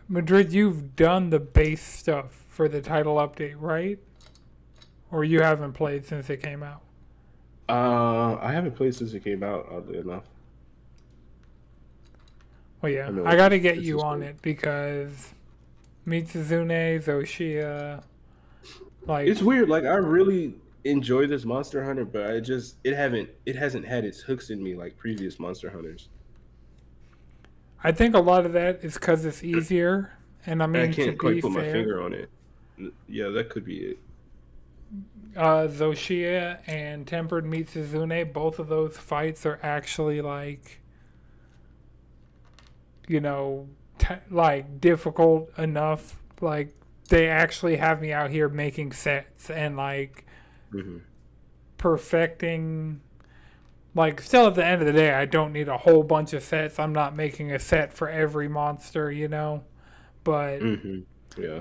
Madrid, you've done the base stuff for the title update, right? Or you haven't played since it came out? I haven't played since it came out, oddly enough. Well, yeah, I got to get you on it because Mitsuzune, Zoshia, like, it's weird. Like, I really enjoy this Monster Hunter, but it hasn't had its hooks in me like previous Monster Hunters. I think a lot of that is because it's easier, and I mean, I can't to quite be put my fair, finger on it. Yeah, that could be it. Zoshia and Tempered Mitsuzune, both of those fights are actually like, like difficult enough. Like, they actually have me out here making sets and like perfecting. Like, still at the end of the day, I don't need a whole bunch of sets. I'm not making a set for every monster, but yeah.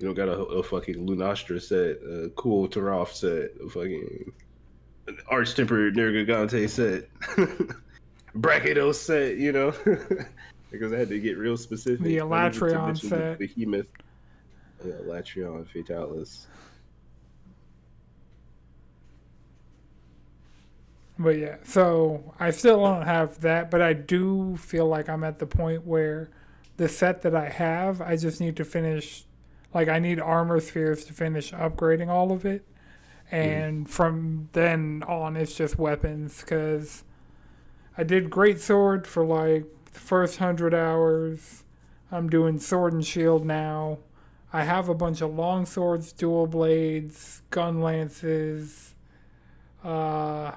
You don't got a fucking Lunastra set, a cool Taroth set, a fucking Arch Tempered Nergigante set, Brachydos set, because I had to get real specific. the Elatrion set. The Behemoth. Elatrion, Fatalis. But yeah, so I still don't have that, but I do feel like I'm at the point where the set that I have, I just need to finish. Like, I need armor spheres to finish upgrading all of it. Mhm. And from then on, it's just weapons. Because I did Great Sword for like the first 100 hours. I'm doing Sword and Shield now. I have a bunch of long swords, dual blades, gun lances, uh,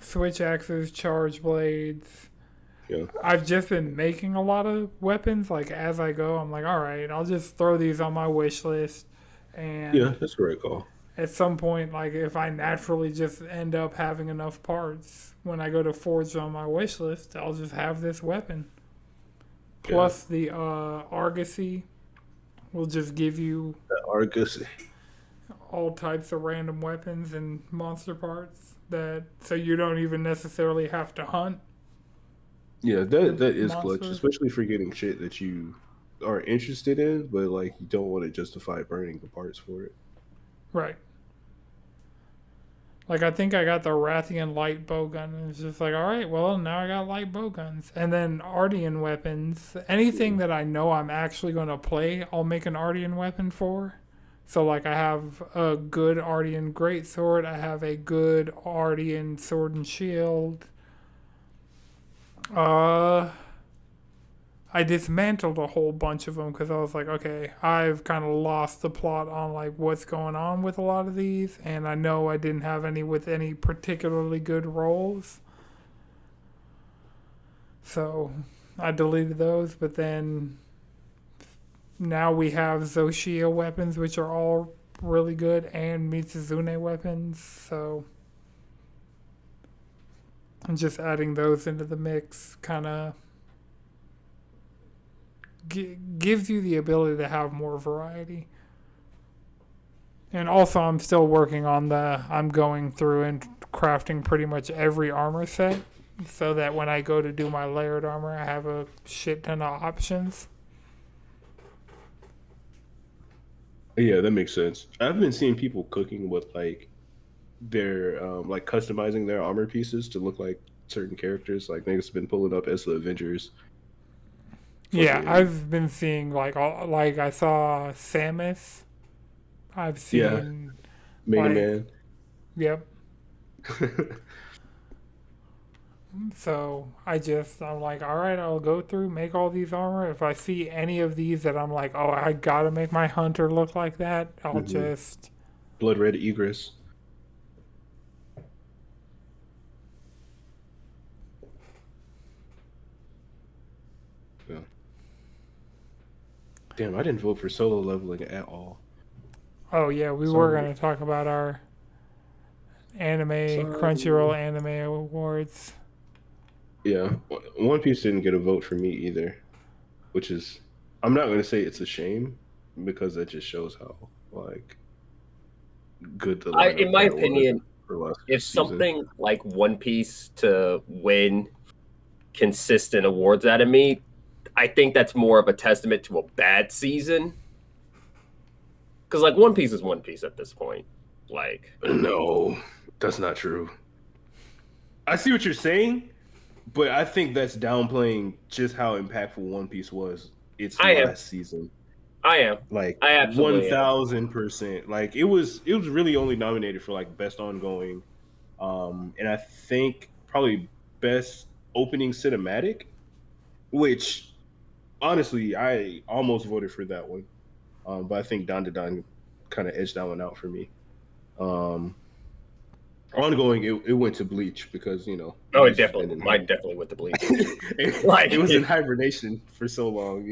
switch axes, charge blades. Yeah. I've just been making a lot of weapons. Like as I go, I'm like, all right, I'll just throw these on my wish list. Yeah, And that's a great call. at some point, like if I naturally just end up having enough parts, when I go to forge on my wish list, I'll just have this weapon. Yeah. Plus the Argosy will just give you The Argus. all types of random weapons and monster parts that so you don't even necessarily have to hunt Yeah, the that is clutch, monster. especially for getting shit that you are interested in, but like you don't want to justify burning the parts for it. Right. Like I think I got the Rathian light bowgun, and it's just like, all right, well now I got light bowguns, and then Ardian weapons. Anything that I know I'm actually going to play, I'll make an Ardian weapon for. So like I have a good Ardian greatsword, I have a good Ardian sword and shield. Uh, I dismantled a whole bunch of them because I was like, okay, I've kind of lost the plot on like what's going on with a lot of these, and I know I didn't have any with any particularly good rolls, so I deleted those. But then now we have Zoshia weapons, which are all really good, and Mitsuzune weapons, so I'm just adding those into the mix, kind of gives you the ability to have more variety. And also, I'm still working on I'm going through and crafting pretty much every armor set so that when I go to do my layered armor, I have a shit ton of options. Yeah, that makes sense. I've been seeing people cooking with like their like customizing their armor pieces to look like certain characters. Like niggas been pulling up as the Avengers. Yeah, Fucking I've been seeing like I saw Samus. I've yeah, seen Mega like Man. yep. So I'm like, all right, I'll go through, make all these armor. If I see any of these that I'm like, oh, I gotta make my hunter look like that, I'll hmm just Blood Red Egress. Yeah. Damn, I didn't vote for solo leveling at all. oh yeah, we were Sorry. gonna talk about our anime Crunchyroll Sorry. anime awards. Yeah, One Piece didn't get a vote for me either, which is I'm not going to say it's a shame because that just shows how like good the In lineup my kind of was opinion, for last if season. something like One Piece to win consistent awards out of me, I think that's more of a testament to a bad season. Because like One Piece is One Piece at this point. Like No, that's not true. I see what you're saying, but I think that's downplaying just how impactful One Piece was its I am, last season. I am, Like I one absolutely am. thousand percent. Like it was really only nominated for like best ongoing, and I think probably best opening cinematic, which honestly I almost voted for that one, but I think Don to Don kind of edged that one out for me. Um, ongoing it went to Bleach because Oh, it Bleach has been definitely, in mine definitely with the Bleach. it Like was in hibernation for so long.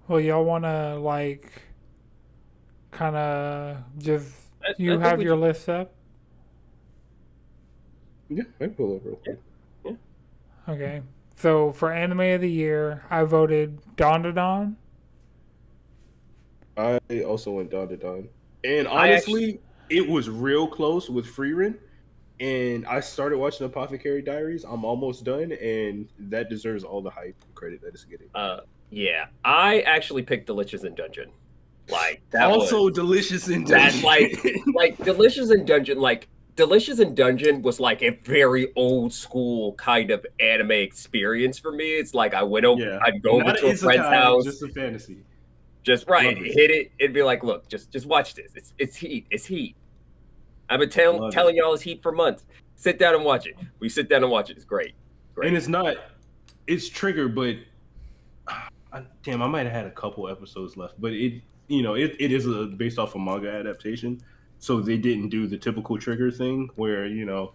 Well, y'all wanna like kind of just I you think have we your can. list up? Yeah, I can pull up real Yeah, quick. yeah. Okay. So for anime of the year, I voted Dawn to Dawn. I also went Don to Don. And I actually, honestly, it was real close with Freerin. And I started watching Apothecary Diaries. I'm almost done, and that deserves all the hype and credit that it's getting. uh, yeah, I actually picked Delicious in Dungeon. Like that was Also delicious in that Dungeon. like Delicious in Dungeon. Like Delicious in Dungeon was like a very old school kind of anime experience for me. It's like Yeah, I'd go over not to an a friend's isekai, house, just a fantasy. just right, Love it. hit it, it'd be like, look, just watch this. It's heat. It's heat. I've been Love it. telling y'all it's heat for months. Sit down and watch it. We sit down and watch it. It's great. And it's not, it's trigger, but damn, I might have had a couple episodes left, but it is based off a manga adaptation, so they didn't do the typical trigger thing where the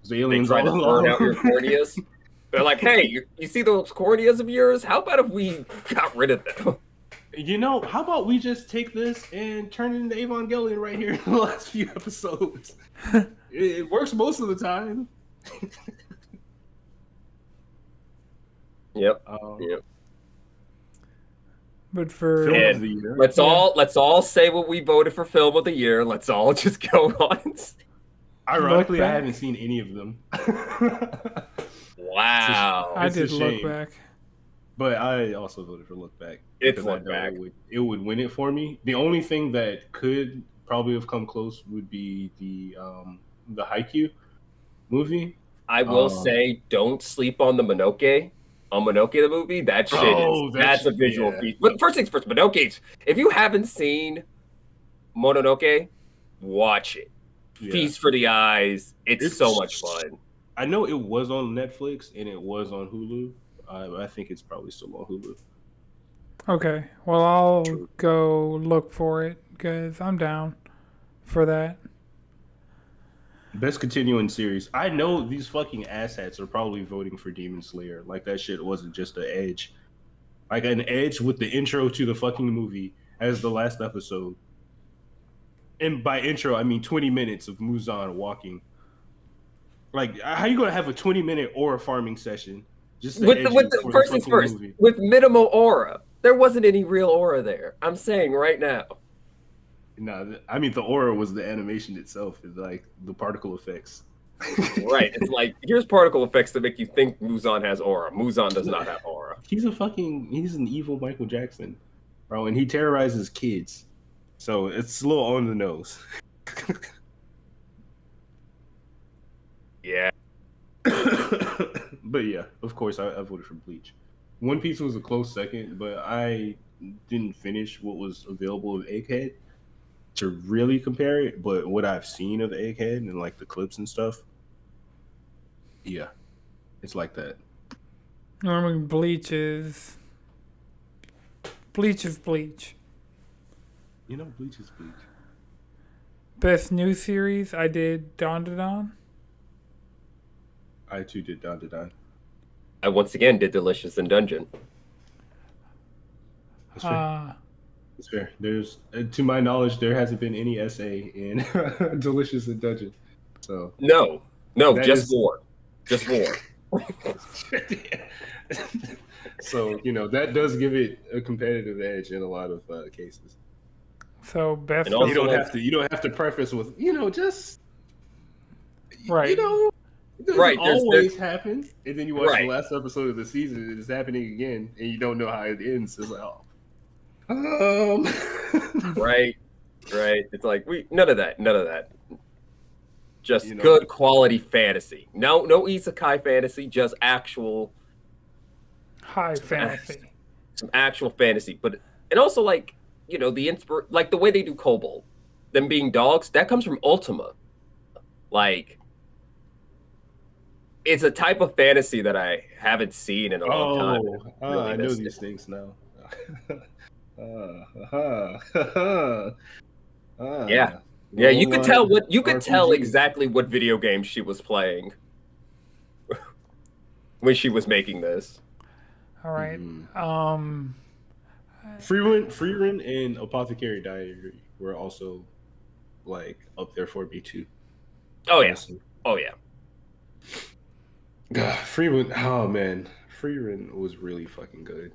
They aliens try all to burn out your along. corneas. They're like, hey, you see those corneas of yours? How about if we got rid of them? How about we just take this and turn it into Evangelion right here in the last few episodes? It works most of the time. Yep. Yep. But for Film of the year. Let's all say what we voted for film of the year. Let's all just go on. Ironically, I haven't seen any of them. Wow. I did Look shame. Back. But I also voted for Look Back. It's because I Look know Back. It would win it for me. The only thing that could probably have come close would be the Haikyuu movie. I will say, don't sleep on the Mononoke. On Mononoke the movie, that shit that's a visual feast. But first things first, Mononoke. If you haven't seen Mononoke, watch it. Yeah. Feast for the eyes. It's so much fun. I know it was on Netflix and it was on Hulu. I think it's probably still on Hulu. Okay, well, I'll go look for it because I'm down for that. Best continuing series. I know these fucking asshats are probably voting for Demon Slayer. Like that shit wasn't just an edge. Like an edge with the intro to the fucking movie as the last episode. And by intro, I mean 20 minutes of Muzan walking. Like, how you gonna have a 20-minute aura farming session? Just with the first things first, movie? with minimal aura. There wasn't any real aura there. I'm saying right now. No, I mean the aura was the animation itself, is like the particle effects. Right. It's like, here's particle effects to make you think Muzan has aura. Muzan does not have aura. He's an evil Michael Jackson, bro, and he terrorizes kids. So it's a little on the nose. Yeah. But yeah, of course, I voted for Bleach. One Piece was a close second, but I didn't finish what was available of Egghead to really compare it. But what I've seen of Egghead and like the clips and stuff, yeah, it's like that. I mean, Bleach is Bleach. Bleach is Bleach. Best new series, I did Dawn to Dawn. I too did Dawn to Dawn. I once again did Delicious in Dungeon. That's fair. That's fair. There's, to my knowledge, there hasn't been any essay in Delicious in Dungeon. So no, just war. Just war. So that does give it a competitive edge in a lot of cases. So best. And also, you don't have to preface with just right. It doesn't right, always happen. And then you watch right. the last episode of the season and it's happening again and you don't know how it ends. It's like, right. It's like none of that. Just good quality fantasy. No isekai fantasy, just actual high fantasy. Some actual fantasy. And also like, the way they do Kobold, them being dogs, that comes from Ultima. Like, it's a type of fantasy that I haven't seen in a long time. I know these things now. Yeah, you could tell exactly what video game she was playing when she was making this. All right. Freerun and Apothecary Diary were also like up there for me too. Oh yeah. Oh yeah. God, Freerun. Oh man, Freerun was really fucking good.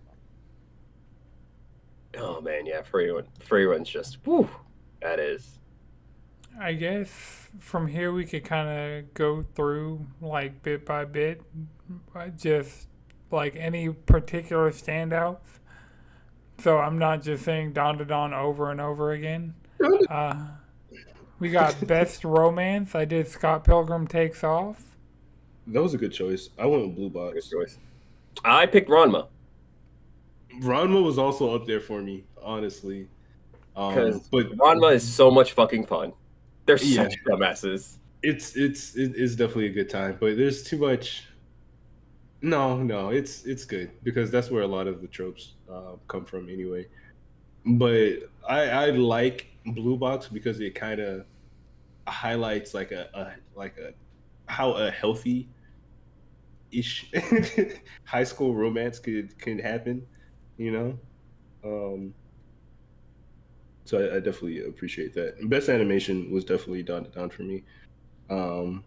Oh man, yeah, Freerun's just whew. That is. I guess from here we could kind of go through like bit by bit, just like any particular standouts. So I'm not just saying Dawn to Dawn over and over again. We got best romance. I did Scott Pilgrim Takes Off. That was a good choice. I went with Blue Good Box. choice. I picked Ranma Ranma was also up there for me, honestly. because But Ranma is so much fucking fun. They're yeah, such dumbasses. it's definitely a good time. But there's too much. No, it's good because that's where a lot of the tropes come from anyway. But I like Blue Box because it kind of highlights like a how a healthy ish high school romance can happen, you know. Um, so I definitely appreciate that. Best animation was definitely down for me. Um,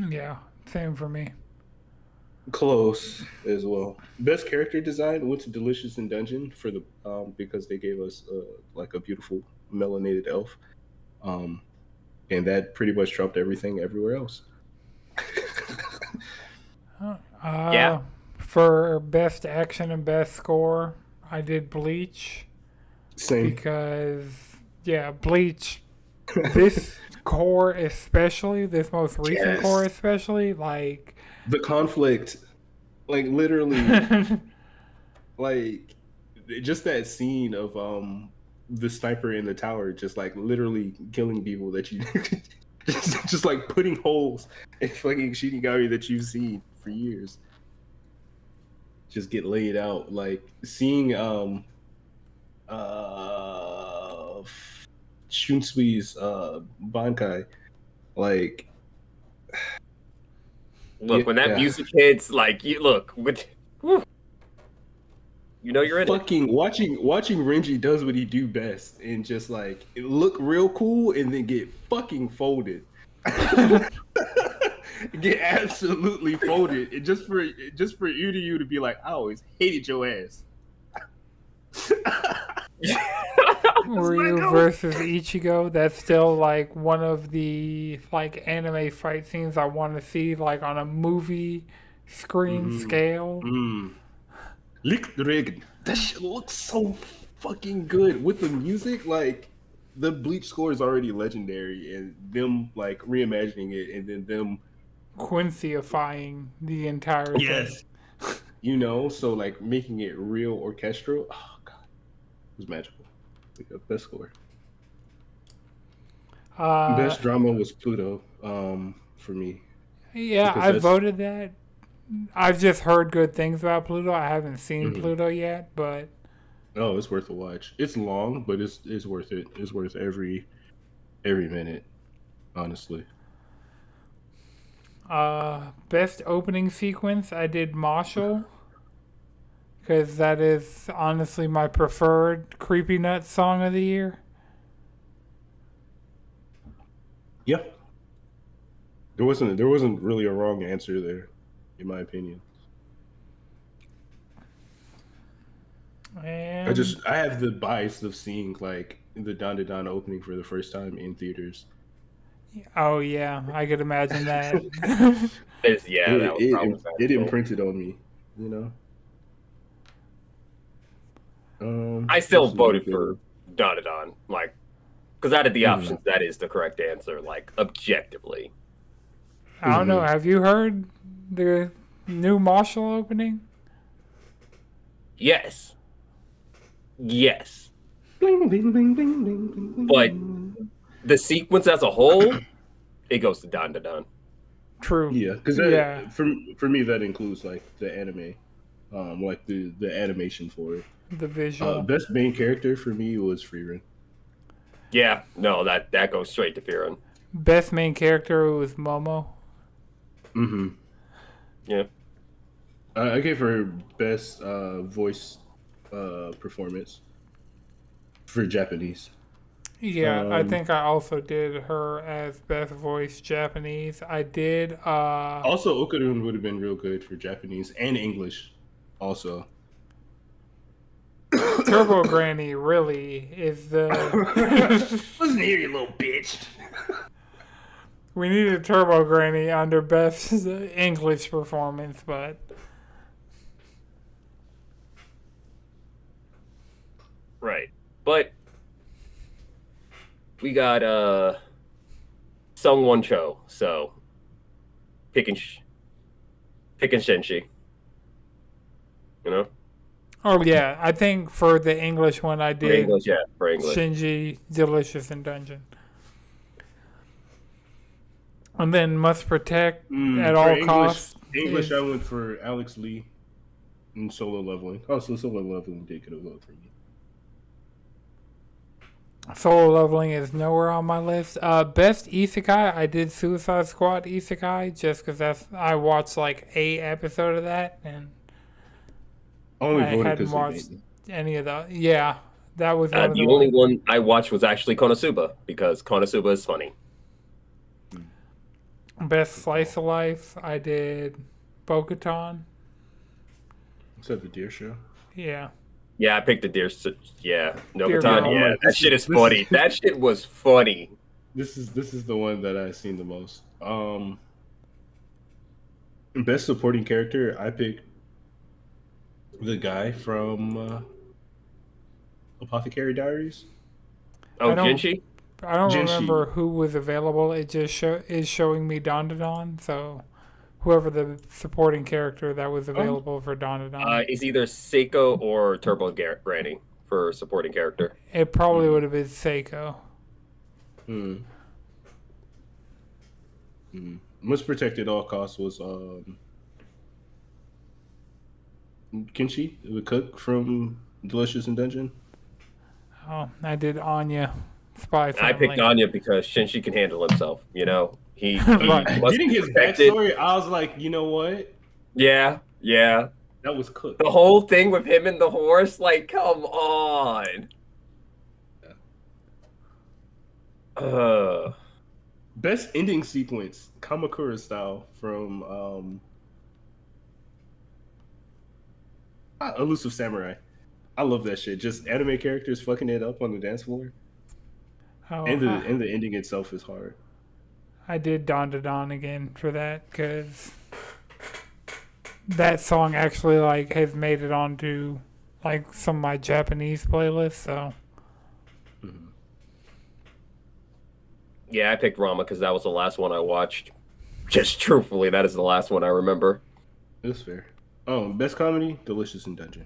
Yeah, same for me. Close as well. Best character design went to Delicious in Dungeon for the because they gave us like a beautiful melanated elf, um, and that pretty much trumped everything everywhere else. Yeah. Uh, for best action and best score, I did Bleach Same. because yeah, Bleach. This core especially, this most recent core Yes. especially, like The conflict, like literally, like just that scene of the sniper in the tower just like literally killing people that you just like putting holes in fucking Shinigami that you've seen for years just get laid out. Like seeing uh Shunsui's Bankai, like Look, when that yeah. music hits, like you look, whew, you know you're in it. Fucking watching Renji does what he do best and just like look real cool and then get fucking folded. Get absolutely folded. And just for you to be like, I always hated your ass. Let it Ryu go. versus Ichigo. That's still like one of the like anime fight scenes I want to see like on a movie screen Mm, scale. mm. Lick the rig. That shit looks so fucking good with the music. Like the Bleach score is already legendary, and them like reimagining it, and then them Quincyifying the entire thing. yes, so like making it real orchestral. Oh god, it was magical. Best score. Uh, Best drama was Pluto, for me yeah, because I that's voted that. I've just heard good things about Pluto. I haven't seen mhm. Pluto yet, but Oh, it's worth a watch. It's long, but it's worth it. It's worth every minute, honestly. best opening sequence, I did Marshall because that is honestly my preferred Creepy Nuts song of the year. Yeah, there wasn't really a wrong answer there, in my opinion. And I have the bias of seeing like the Don to Don opening for the first time in theaters. oh yeah, I could imagine that. Yeah, that was probably It magical. imprinted on me, you know. I Let's still see. voted for Donadon, like, because out of the Mm-hmm. options, that is the correct answer, like, objectively. I don't know. Mm-hmm. Have you heard the new Marshall opening? Yes. Yes. Bling, bling, bling, bling, bling, bling, But bling. the sequence as a whole, it goes to Donadon. True. Yeah, because Yeah, that for me that includes like the anime, like the animation for it. the visual. Best main character for me was Freeran. Yeah, no, that goes straight to Firen. Best main character was Momo. Mm-hmm. Yeah. I gave her best voice performance for Japanese. Yeah, I Um, think I also did her as best voice Japanese. I did Also, Okarun would have been real good for Japanese and English. Also, Turbo Granny really is the listen here, you little bitch. we needed Turbo Granny under best English performance, but Right. But we got Sung Won Cho, so picking Shinji. You know, Oh yeah, I think for the English one I for did English, yeah, for English. Shinji, Delicious, and Dungeon. And then Must Protect at For all English, costs. I went for Alex Lee in Solo Leveling. Also, Solo Leveling did get a vote for me. Solo Leveling is nowhere on my list. Best Isekai, I did Suicide Squad Isekai just because I watched like a episode of that and I only I voted hadn't because they watched made me. any of the. Yeah, that was one of the The only ones. one I watched was actually Konosuba because Konosuba is funny. Best Slice of Life, I did Bo-Katan. Is that the Deer Show? Yeah. Yeah, I picked the Deer. Yeah, no Deer Katan. Girl. Yeah, Like, that shit is funny. That shit was funny. This is the one that I've seen the most. Best supporting character, I picked the guy from Apothecary Diaries. Oh, I don't Jinchi? I don't Jinshi. remember who was available. It just is showing me Don, so whoever the supporting character that was available for Don. Is either Seiko or Turbo Granny for supporting character. It probably would have been Seiko. Must protect at all costs was Kinshi, the cook from Delicious in Dungeon. Oh, I did Anya, Spy Family. I picked Anya because Shinji can handle himself. You know, he Right. must Getting be his protected. backstory, I was like, you know what? Yeah. That was cooked. The whole thing with him and the horse, like, come on. Best ending sequence, Kamakura style from Elusive Samurai. I love that shit. Just anime characters fucking it up on the dance floor. Oh, And the ending itself is hard. I did Don again for that because that song actually like has made it onto like some of my Japanese playlists. So Yeah, I picked Rama because that was the last one I watched. Just truthfully, that is the last one I remember. That's fair. Oh, best comedy, Delicious in Dungeon.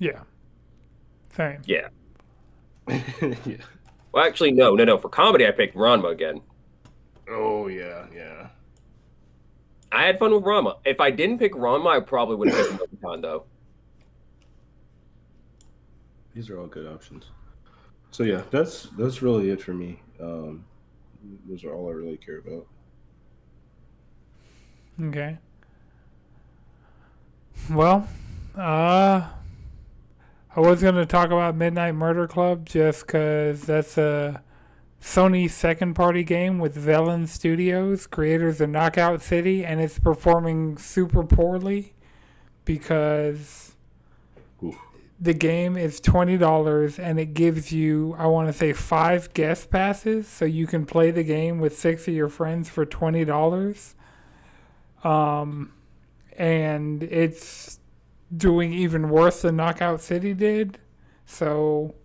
yeah, same. Yeah. Yeah. Well, actually, no. For comedy, I picked Ranma again. Oh yeah. I had fun with Rama. If I didn't pick Ranma, I probably would have picked Mokutan, though. These are all good options. So yeah, that's really it for me. Those are all I really care about. Okay. Well, I was going to talk about Midnight Murder Club just because that's a Sony second party game with Velen Studios, creators of Knockout City, and it's performing super poorly because Oof. the game is $20 and it gives you, I want to say, 5 guest passes so you can play the game with 6 of your friends for $20. And it's doing even worse than Knockout City did. So,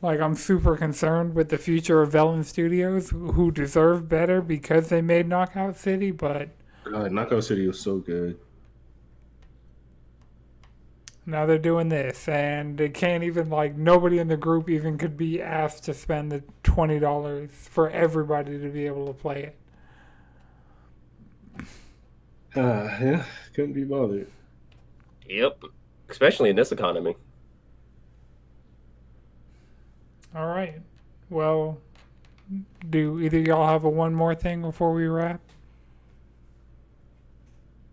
like, I'm super concerned with the future of Velen Studios, who deserve better because they made Knockout City, but God, Knockout City was so good. now they're doing this, and they can't even, like, nobody in the group even could be asked to spend the $20 for everybody to be able to play it. Yeah, couldn't be bothered. Yep. Especially in this economy. All right. Well, do either y'all have a one more thing before we wrap?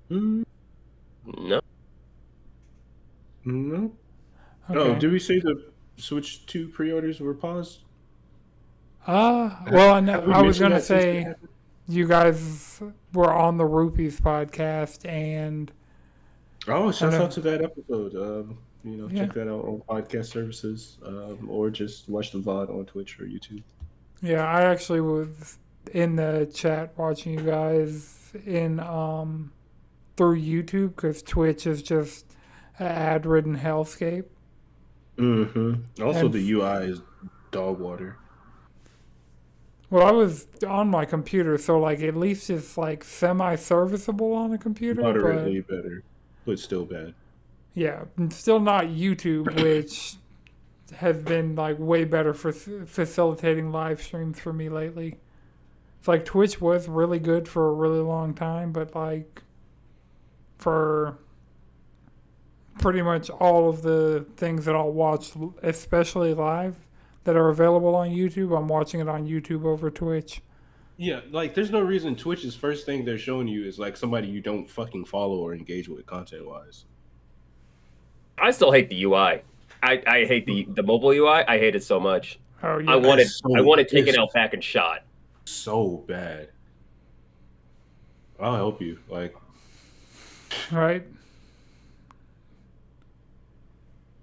No. No. Okay. Oh, did we say the Switch 2 pre-orders were paused? Well, no, Have we I was mentioned gonna that since say that happened? you guys were on the Rupees podcast, and Oh, shout know. out to that episode. Yeah. Check that out on podcast services, or just watch the VOD on Twitch or YouTube. yeah, I actually was in the chat watching you guys in through YouTube because Twitch is just an ad-ridden hellscape. Mm-hmm. Also, And- the UI is dog water. Well, I was on my computer, so like at least it's like semi-serviceable on a computer, but Moderately better, but still bad. yeah, it's still not YouTube, which has been like way better for facilitating live streams for me lately. It's like Twitch was really good for a really long time, but like for pretty much all of the things that I'll watch, especially live, that are available on YouTube, I'm watching it on YouTube over Twitch. Yeah, like there's no reason Twitch's first thing they're showing you is like somebody you don't fucking follow or engage with content wise. I still hate the UI. I hate the mobile UI. I hate it so much. Oh yeah, I want it. so- I want it taken it's- out back and shot. So bad. I'll help you. Like right.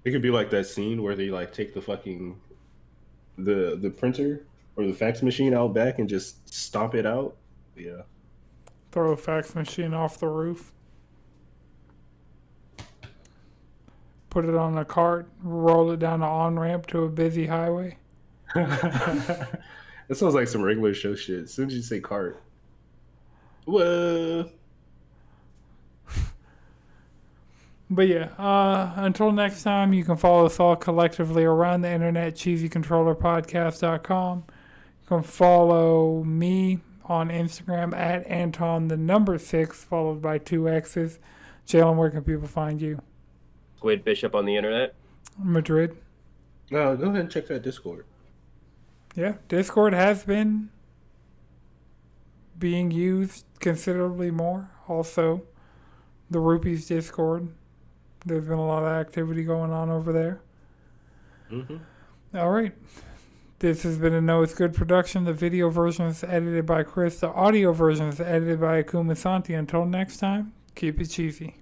it could be like that scene where they like take the fucking the printer or the fax machine out back and just stomp it out. Yeah. Throw a fax machine off the roof. Put it on a cart, roll it down an on-ramp to a busy highway. That sounds like some regular show shit. As soon as you say cart. Whoa. But yeah, until next time, you can follow us all collectively around the internet, cheesycontrollerpodcast.com. You can follow me on Instagram at Anton6, followed by 2 X's. Jalen, where can people find you? Squid Bishop on the internet. Madrid. No, go ahead and check that Discord. Yeah, Discord has been being used considerably more. Also, the Rupees Discord. There's been a lot of activity going on over there. Mm-hmm. All right. This has been a No It's Good production. The video version is edited by Chris. The audio version is edited by Akuma Santi. Until next time, keep it cheesy.